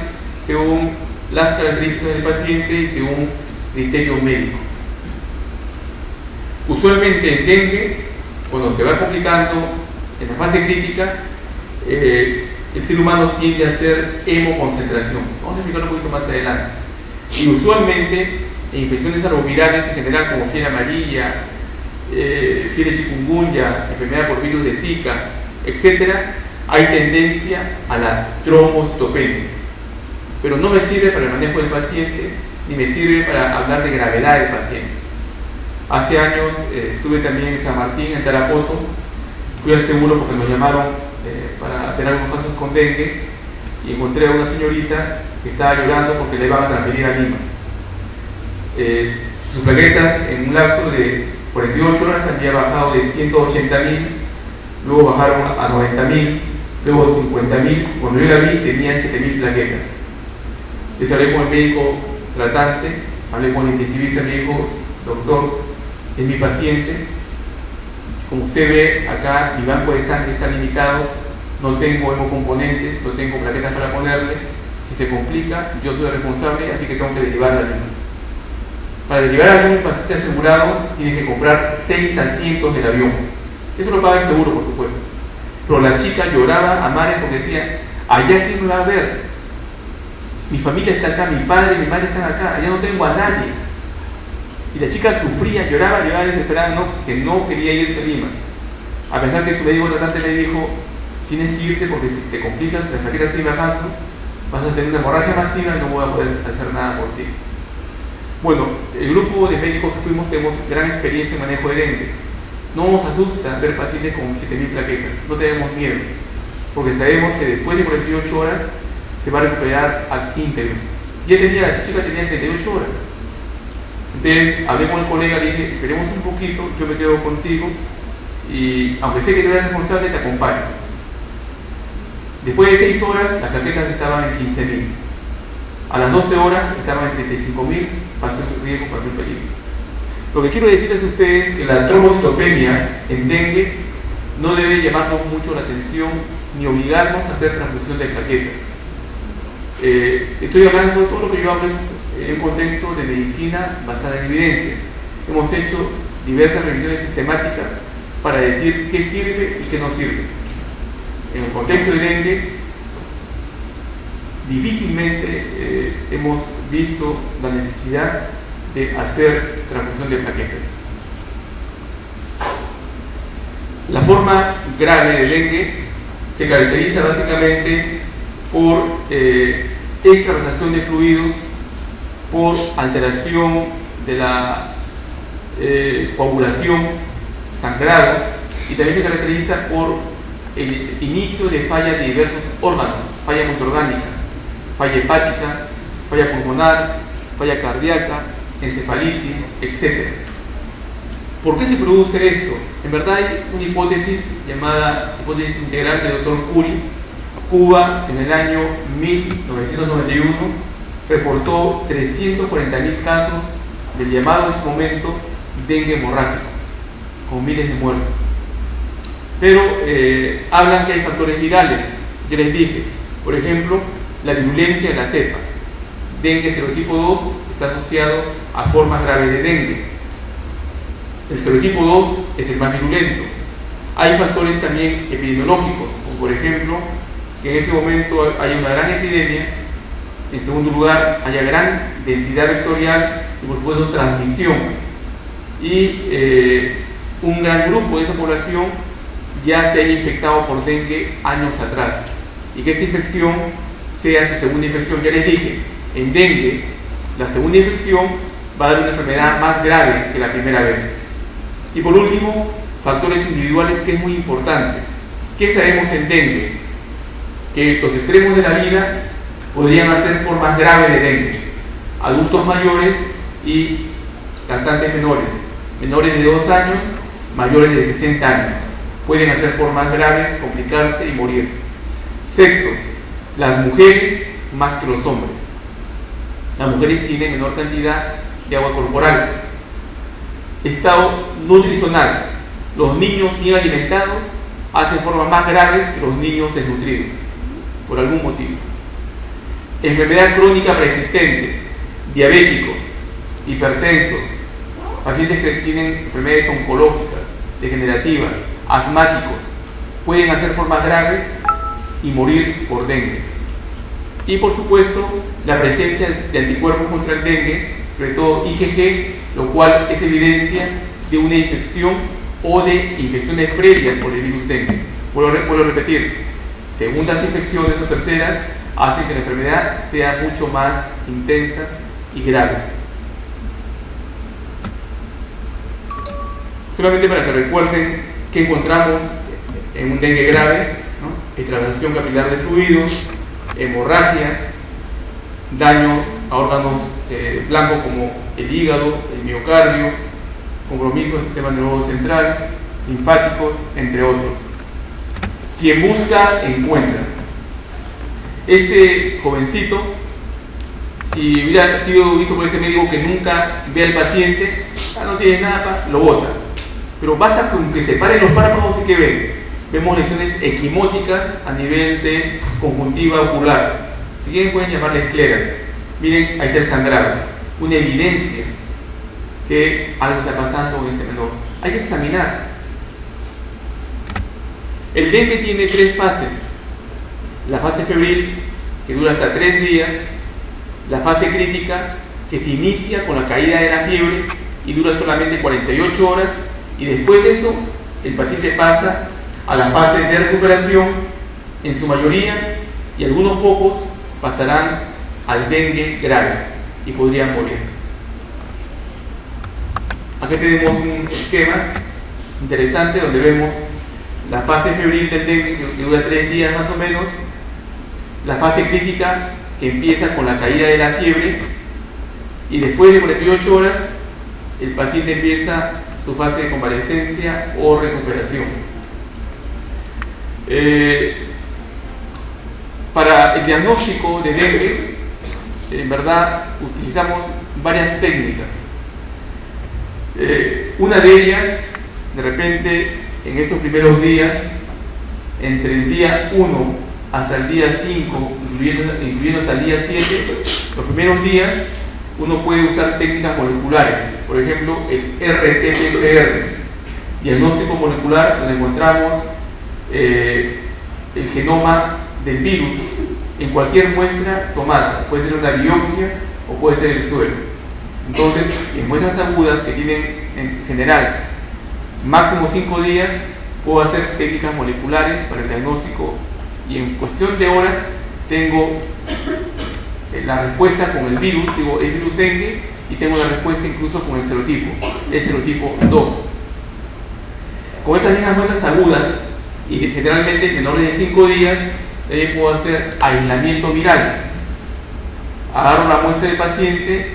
según las características del paciente y según criterio médico. Usualmente en dengue, cuando se va complicando en la fase crítica, el ser humano tiende a hacer hemoconcentración. Vamos a explicarlo un poquito más adelante. Y usualmente en infecciones arbovirales en general, como fiebre amarilla, fiebre chikungunya, enfermedad por virus de Zika, etc., hay tendencia a la trombocitopenia. Pero no me sirve para el manejo del paciente, ni me sirve para hablar de gravedad del paciente. Hace años estuve también en San Martín, en Tarapoto, fui al seguro porque nos llamaron para tener algunos casos con dengue y encontré a una señorita que estaba llorando porque le iban a transferir a Lima. Sus plaquetas en un lapso de 48 horas había bajado de 180.000, luego bajaron a 90.000, luego 50.000. Cuando yo la vi tenía 7.000 plaquetas. Les hablé con el médico tratante, hablé con el intensivista, me dijo: doctor, es mi paciente, como usted ve acá mi banco de sangre está limitado, no tengo hemocomponentes, no tengo plaquetas para ponerle, si se complica yo soy el responsable, así que tengo que derivarla a Lima. Para derivar a algún paciente asegurado tiene que comprar 6 asientos del avión, eso lo paga el seguro, por supuesto. Pero la chica lloraba a mares porque decía: allá quién me va a ver, mi familia está acá, mi padre y mi madre están acá, allá no tengo a nadie. Y la chica sufría, lloraba desesperada, que no quería irse a Lima. A pesar que su médico tratante le dijo: tienes que irte porque si te complicas, las plaquetas siguen bajando, vas a tener una hemorragia masiva y no voy a poder hacer nada por ti. Bueno, el grupo de médicos que fuimos tenemos gran experiencia en manejo de dengue. No nos asusta ver pacientes con 7.000 plaquetas, no tenemos miedo, porque sabemos que después de 48 horas se va a recuperar al íntegro. La chica tenía 38 horas. Entonces hablé con el colega, le dije: esperemos un poquito, yo me quedo contigo y aunque sé que tú eres responsable, te acompaño. Después de 6 horas las plaquetas estaban en 15.000. A las 12 horas estaban en 35.000, pasó el riesgo, pasó el peligro. Lo que quiero decirles a ustedes es que la trombocitopenia en dengue no debe llamarnos mucho la atención ni obligarnos a hacer transfusión de plaquetas. Estoy hablando, todo lo que yo hablo es en un contexto de medicina basada en evidencias. Hemos hecho diversas revisiones sistemáticas para decir qué sirve y qué no sirve. En el contexto de dengue, difícilmente hemos visto la necesidad de hacer transfusión de plaquetas. La forma grave de dengue se caracteriza básicamente por extravasación de fluidos, por alteración de la coagulación, sangrado, y también se caracteriza por el inicio de falla de diversos órganos, falla multiorgánica, falla hepática, falla pulmonar, falla cardíaca, encefalitis, etc. ¿Por qué se produce esto? En verdad hay una hipótesis llamada hipótesis integral del Dr. Curie. Cuba en el año 1991 reportó 340.000 casos del llamado en su momento dengue hemorrágico, con miles de muertos. Pero hablan que hay factores virales. Ya les dije, por ejemplo, la virulencia de la cepa. Dengue serotipo 2 está asociado a formas graves de dengue. El serotipo 2 es el más virulento. Hay factores también epidemiológicos, como por ejemplo, que en ese momento haya una gran epidemia, en segundo lugar, haya gran densidad vectorial y por supuesto transmisión. Y un gran grupo de esa población ya se haya infectado por dengue años atrás. Y que esta infección sea su segunda infección. Ya les dije, en dengue, la segunda infección va a dar una enfermedad más grave que la primera vez. Y por último, factores individuales, que es muy importante. ¿Qué sabemos en dengue? Que los extremos de la vida podrían hacer formas graves de dengue. Adultos mayores y cantantes menores. Menores de 2 años, mayores de 60 años. Pueden hacer formas graves, complicarse y morir. Sexo. Las mujeres más que los hombres. Las mujeres tienen menor cantidad de agua corporal. Estado nutricional. Los niños bien alimentados hacen formas más graves que los niños desnutridos, por algún motivo. Enfermedad crónica preexistente, diabéticos, hipertensos, pacientes que tienen enfermedades oncológicas, degenerativas, asmáticos, pueden hacer formas graves y morir por dengue. Y por supuesto, la presencia de anticuerpos contra el dengue, sobre todo IgG, lo cual es evidencia de una infección o de infecciones previas por el virus dengue. Vuelvo a repetir, segundas infecciones o terceras hacen que la enfermedad sea mucho más intensa y grave. Solamente para que recuerden que encontramos en un dengue grave, ¿no? Extravasación capilar de fluidos, hemorragias, daño a órganos blancos como el hígado, el miocardio, compromiso del sistema nervioso central, linfáticos, entre otros. Quien busca, encuentra. Este jovencito, si hubiera sido visto por ese médico que nunca ve al paciente, no tiene nada, lo bota. Pero basta con que se paren los párpados y que ven. Vemos lesiones equimóticas a nivel de conjuntiva ocular. Si quieren pueden llamarle escleras. Miren, ahí está el sangrado. Una evidencia que algo está pasando en este menor. Hay que examinar. El dengue tiene 3 fases. La fase febril, que dura hasta 3 días. La fase crítica, que se inicia con la caída de la fiebre y dura solamente 48 horas. Y después de eso, el paciente pasa a la fase de recuperación, en su mayoría, y algunos pocos pasarán al dengue grave y podrían morir. Aquí tenemos un esquema interesante donde vemos la fase febril del dengue, que dura 3 días más o menos, la fase crítica, que empieza con la caída de la fiebre, y después de 48 horas el paciente empieza su fase de convalescencia o recuperación. Para el diagnóstico de dengue, en verdad utilizamos varias técnicas. Una de ellas, de repente, en estos primeros días, entre el día 1 hasta el día 5, incluyendo hasta el día 7, los primeros días uno puede usar técnicas moleculares, por ejemplo el RT-PCR, diagnóstico molecular, donde encontramos el genoma del virus en cualquier muestra tomada, puede ser una biopsia o puede ser el suero. Entonces, en muestras agudas que tienen en general máximo 5 días, puedo hacer técnicas moleculares para el diagnóstico y en cuestión de horas tengo la respuesta con el virus, digo el virus dengue, y tengo la respuesta incluso con el serotipo 2. Con esas mismas muestras agudas y generalmente menores de 5 días, también puedo hacer aislamiento viral. Agarro la muestra del paciente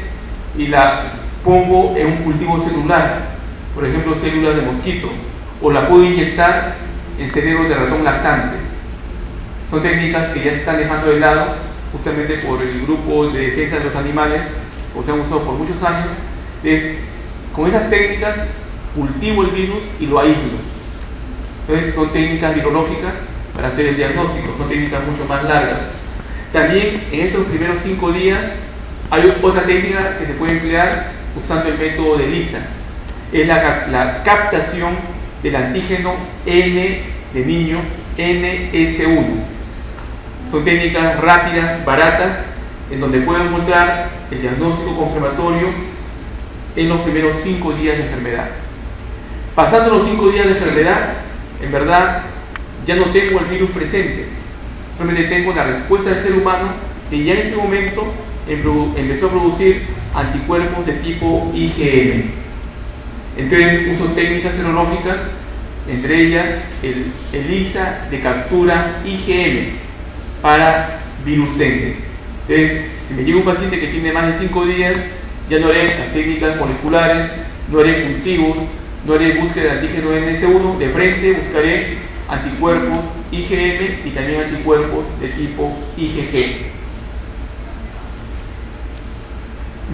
y la pongo en un cultivo celular, por ejemplo células de mosquito, o la puedo inyectar en cerebros de ratón lactante. Son técnicas que ya se están dejando de lado justamente por el grupo de defensa de los animales, o se han usado por muchos años. Con esas técnicas cultivo el virus y lo aíslo. Entonces son técnicas virológicas para hacer el diagnóstico, son técnicas mucho más largas. También en estos primeros 5 días hay otra técnica que se puede emplear usando el método de ELISA. Es la captación del antígeno N de niño, NS1. Son técnicas rápidas, baratas, en donde puedo encontrar el diagnóstico confirmatorio en los primeros 5 días de enfermedad. Pasando los 5 días de enfermedad, en verdad ya no tengo el virus presente, solamente tengo la respuesta del ser humano que ya en ese momento empezó a producir anticuerpos de tipo IgM. Entonces uso técnicas serológicas, entre ellas el ELISA de captura IgM para virus dengue. Entonces, si me llega un paciente que tiene más de 5 días, ya no haré las técnicas moleculares, no haré cultivos, no haré búsqueda de antígeno NS1, de frente buscaré anticuerpos IgM y también anticuerpos de tipo IgG.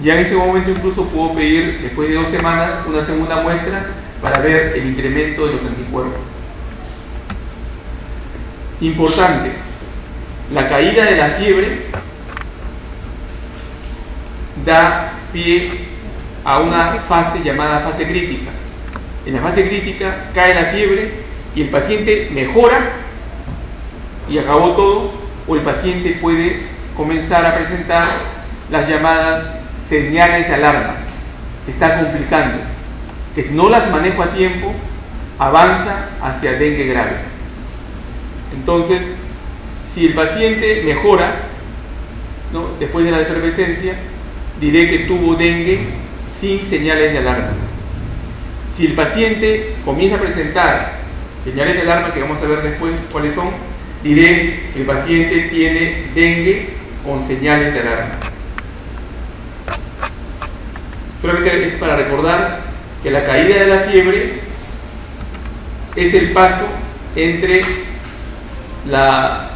Ya en ese momento incluso puedo pedir, después de 2 semanas, una segunda muestra para ver el incremento de los anticuerpos. Importante, la caída de la fiebre da pie a una fase llamada fase crítica. En la fase crítica cae la fiebre y el paciente mejora y acabó todo, o el paciente puede comenzar a presentar las llamadas señales de alarma. Se está complicando, que si no las manejo a tiempo, avanza hacia dengue grave. Entonces, si el paciente mejora, ¿no?, después de la efervescencia, diré que tuvo dengue sin señales de alarma. Si el paciente comienza a presentar señales de alarma, que vamos a ver después cuáles son, diré que el paciente tiene dengue con señales de alarma. Solamente es para recordar que la caída de la fiebre es el paso entre la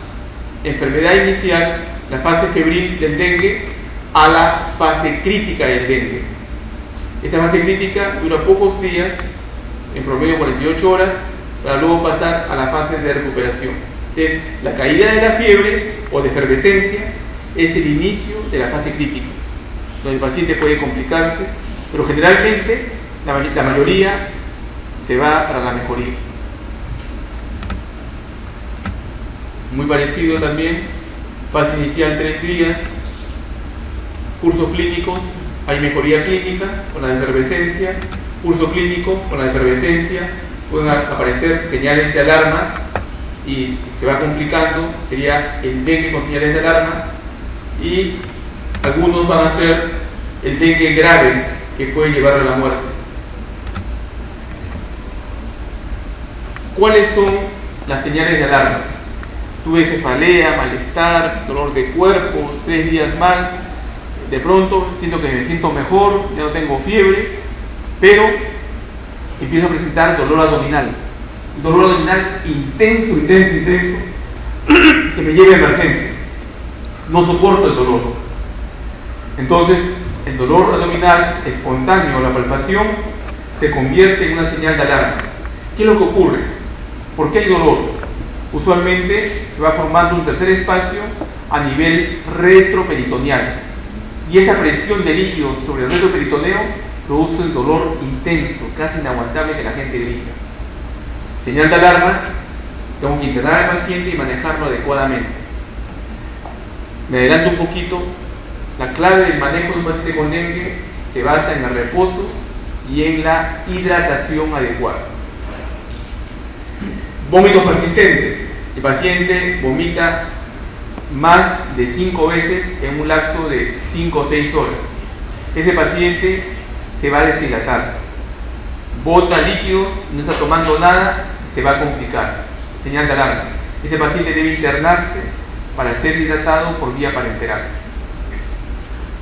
enfermedad inicial, la fase febril del dengue, a la fase crítica del dengue. Esta fase crítica dura pocos días, en promedio 48 horas, para luego pasar a la fase de recuperación. Entonces, la caída de la fiebre o de efervescencia es el inicio de la fase crítica, donde el paciente puede complicarse, pero generalmente la mayoría se va para la mejoría. Muy parecido también, fase inicial 3 días, cursos clínicos, hay mejoría clínica con la efervescencia, curso clínico con la efervescencia, pueden aparecer señales de alarma y se va complicando, sería el dengue con señales de alarma, y algunos van a ser el dengue grave que puede llevar a la muerte. ¿Cuáles son las señales de alarma? Tuve cefalea, malestar, dolor de cuerpo, 3 días mal, de pronto siento que me siento mejor, ya no tengo fiebre, pero empiezo a presentar dolor abdominal intenso, que me lleva a emergencia. No soporto el dolor. Entonces, el dolor abdominal espontáneo, la palpación, se convierte en una señal de alarma. ¿Qué es lo que ocurre? ¿Por qué hay dolor? Usualmente se va formando un tercer espacio a nivel retroperitoneal y esa presión de líquido sobre el retroperitoneo produce un dolor intenso, casi inaguantable, que la gente grita. Señal de alarma, tengo que internar al paciente y manejarlo adecuadamente. Me adelanto un poquito. La clave del manejo de un paciente con dengue se basa en el reposo y en la hidratación adecuada. Vómitos persistentes. El paciente vomita más de 5 veces en un lapso de 5 o 6 horas. Ese paciente se va a deshidratar. Bota líquidos, no está tomando nada, se va a complicar. Señal de alarma. Ese paciente debe internarse para ser hidratado por vía parenteral.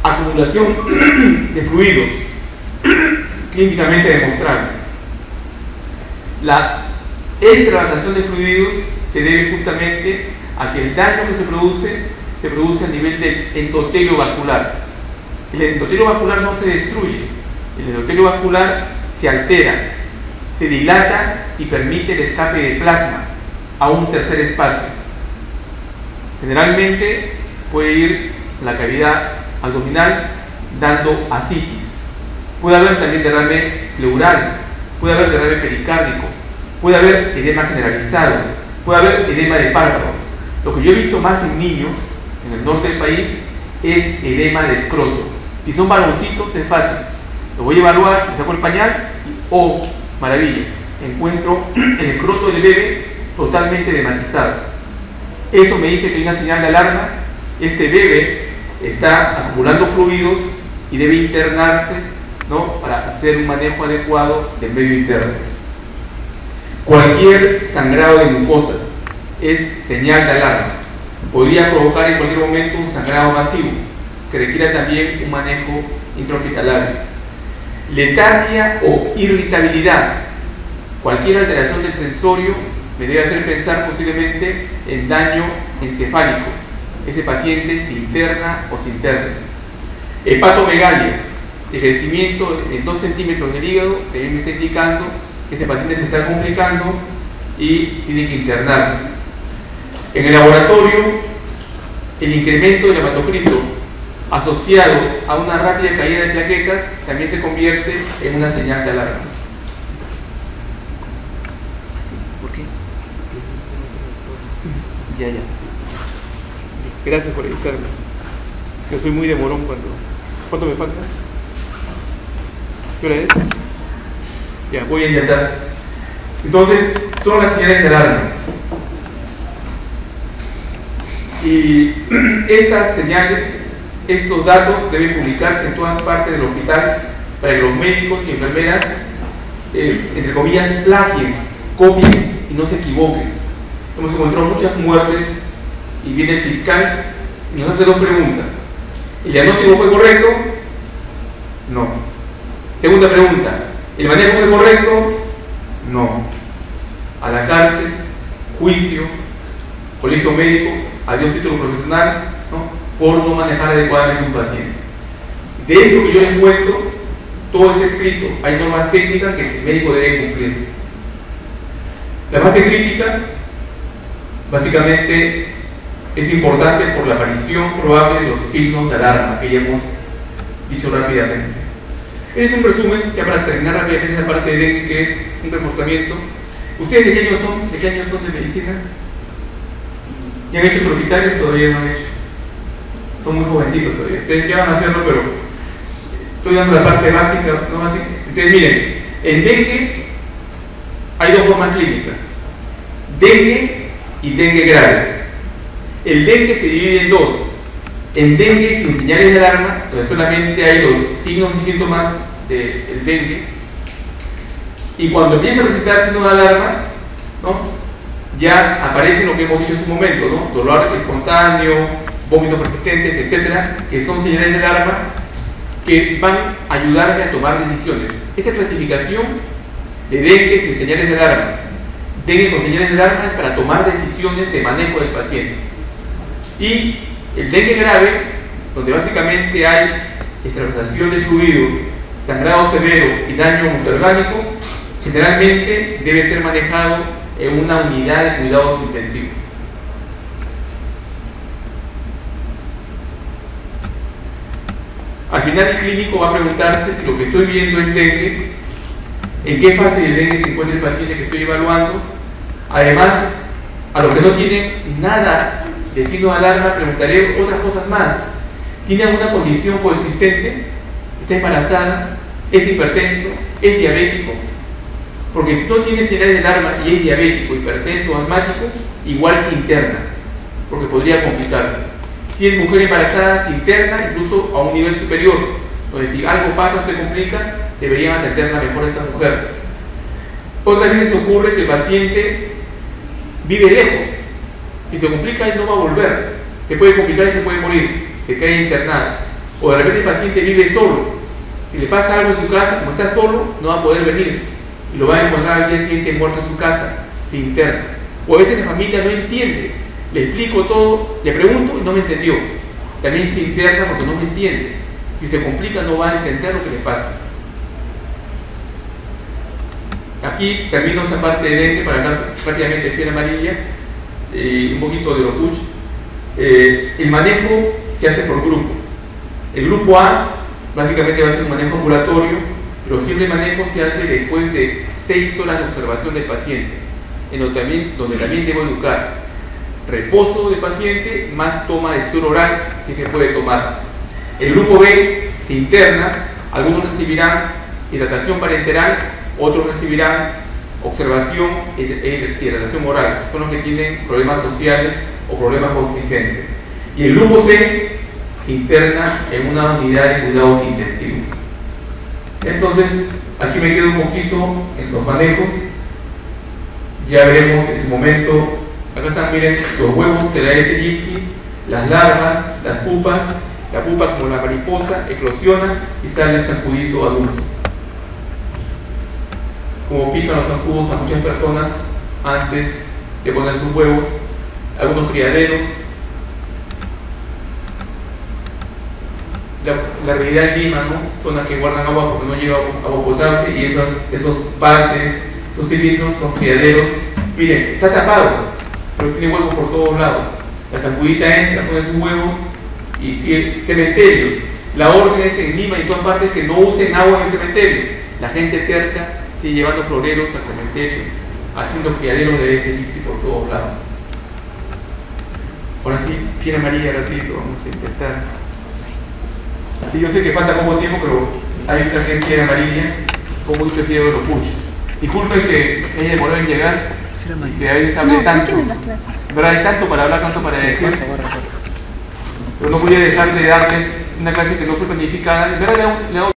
Acumulación de fluidos, clínicamente demostrable. La extravasación de fluidos se debe justamente a que el daño que se produce a nivel del endotelio vascular. El endotelio vascular no se destruye, el endotelio vascular se altera, se dilata y permite el escape de plasma a un tercer espacio. Generalmente puede ir la cavidad abdominal dando ascitis. Puede haber también derrame pleural, puede haber derrame pericárdico, puede haber edema generalizado, puede haber edema de párpados. Lo que yo he visto más en niños en el norte del país es edema de escroto. Si son varoncitos es fácil. Lo voy a evaluar, le saco el pañal y ¡oh, maravilla! Encuentro el escroto del bebé totalmente dematizado. Eso me dice que hay una señal de alarma. Este bebé está acumulando fluidos y debe internarse, ¿no?, para hacer un manejo adecuado del medio interno. Cualquier sangrado de mucosas es señal de alarma. Podría provocar en cualquier momento un sangrado masivo que requiera también un manejo intrahospitalario. Letargia o irritabilidad. Cualquier alteración del sensorio me debe hacer pensar posiblemente en daño encefálico. Ese paciente se interna o se interna. Hepatomegalia, el crecimiento en 2 centímetros del hígado, también me está indicando que este paciente se está complicando y tiene que internarse. En el laboratorio, el incremento del hematocrito asociado a una rápida caída de plaquetas también se convierte en una señal de alarma. ¿Por qué? Ya. Gracias por avisarme. Yo soy muy demorón cuando... ¿Cuánto me falta? ¿Qué hora es? Ya, voy a intentar. Entonces, son las señales de alarma. Y estas señales, estos datos deben publicarse en todas partes del hospital para que los médicos y enfermeras, entre comillas, plagien, copien y no se equivoquen. Hemos encontrado muchas muertes y viene el fiscal y nos hace 2 preguntas. ¿El diagnóstico fue correcto? No. Segunda pregunta, ¿el manejo fue correcto? No. A la cárcel, juicio, colegio médico, adiós título profesional, ¿no?, por no manejar adecuadamente un paciente. De esto que yo les cuento, todo está escrito. Hay normas técnicas que el médico debe cumplir. La fase crítica, básicamente, es importante por la aparición probable de los signos de alarma que ya hemos dicho rápidamente. Este es un resumen, ya para terminar rápidamente esa parte de dengue, que es un reforzamiento. ¿Ustedes de qué años son? ¿De qué años son de medicina? ¿Ya han hecho tropicales? Todavía no han hecho. Son muy jovencitos todavía. Ustedes ya van a hacerlo, pero estoy dando la parte básica, ¿no? Básica. Entonces, miren, en dengue hay 2 formas clínicas: dengue y dengue grave. El dengue se divide en 2. En dengue sin señales de alarma, donde solamente hay los signos y síntomas del dengue, y cuando empieza a presentar signos de alarma, ¿no?, ya aparece lo que hemos dicho hace un momento, ¿no?, dolor espontáneo, vómitos persistentes, etcétera, que son señales de alarma que van a ayudarme a tomar decisiones. Esta clasificación de dengue sin señales de alarma, dengue con señales de alarma, es para tomar decisiones de manejo del paciente. Y el dengue grave, donde básicamente hay extravasación de fluidos, sangrado severo y daño multiorgánico, Generalmente debe ser manejado en una unidad de cuidados intensivos. Al final el clínico va a preguntarse si lo que estoy viendo es dengue, en qué fase del dengue se encuentra el paciente que estoy evaluando. Además, a los que no tienen nada de signo de alarma, preguntaré otras cosas más. ¿Tiene alguna condición coexistente? ¿Está embarazada? ¿Es hipertenso? ¿Es diabético? Porque si no tiene señales de alarma y es diabético, hipertenso o asmático, igual se interna, porque podría complicarse. Si es mujer embarazada, se interna incluso a un nivel superior. Entonces, si algo pasa o se complica, deberían atenderla mejor a esta mujer. Otras veces ocurre que el paciente vive lejos. Si se complica, él no va a volver. Se puede complicar y se puede morir. Se queda internado. O de repente el paciente vive solo. Si le pasa algo en su casa, como está solo, no va a poder venir. Y lo va a encontrar al día siguiente muerto en su casa. Se interna. O a veces la familia no entiende. Le explico todo, le pregunto y no me entendió. También se interna porque no me entiende. Si se complica, no va a entender lo que le pasa. Aquí termino esa parte de dengue para hablar prácticamente de fiebre amarilla, un poquito de locuch. El manejo se hace por grupos. El grupo A básicamente va a ser un manejo ambulatorio, pero siempre el manejo se hace después de 6 horas de observación del paciente, en donde también debo educar. Reposo del paciente más toma de suero oral, si es que puede tomar. El grupo B se interna, algunos recibirán hidratación parenteral, otros recibirán observación e hidratación oral, son los que tienen problemas sociales o problemas coexistentes. Y el grupo C se interna en una unidad de cuidados intensivos. Entonces, aquí me quedo un poquito en los manejos, ya veremos en su momento. Acá están, miren, los huevos de la S. aegypti, las larvas, las pupas. La pupa, como la mariposa, eclosiona y sale el zancudito adulto. Como pican los zancudos a muchas personas antes de poner sus huevos, algunos criaderos. La realidad en Lima, ¿no? Zonas que guardan agua porque no llega agua potable, y esos baldes, esos cilindros son criaderos. Miren, está tapado, pero tiene huevos por todos lados. La zancudita entra, pone sus huevos. Y si cementerios, la orden es en Lima y en todas partes que no usen agua en el cementerio. La gente terca sigue llevando floreros al cementerio, haciendo criaderos de S. aegypti por todos lados. Ahora sí, fiebre amarilla rapidito, vamos a intentar. Así, yo sé que falta poco tiempo, pero hay una fiebre amarilla, como mucho fiebre de los puch. Disculpen que haya demorado en llegar, que a veces hable tanto. ¿Verdad? Hay tanto para hablar, tanto para decir. Pero no voy a dejar de darles una clase que no fue planificada. En verdad le hago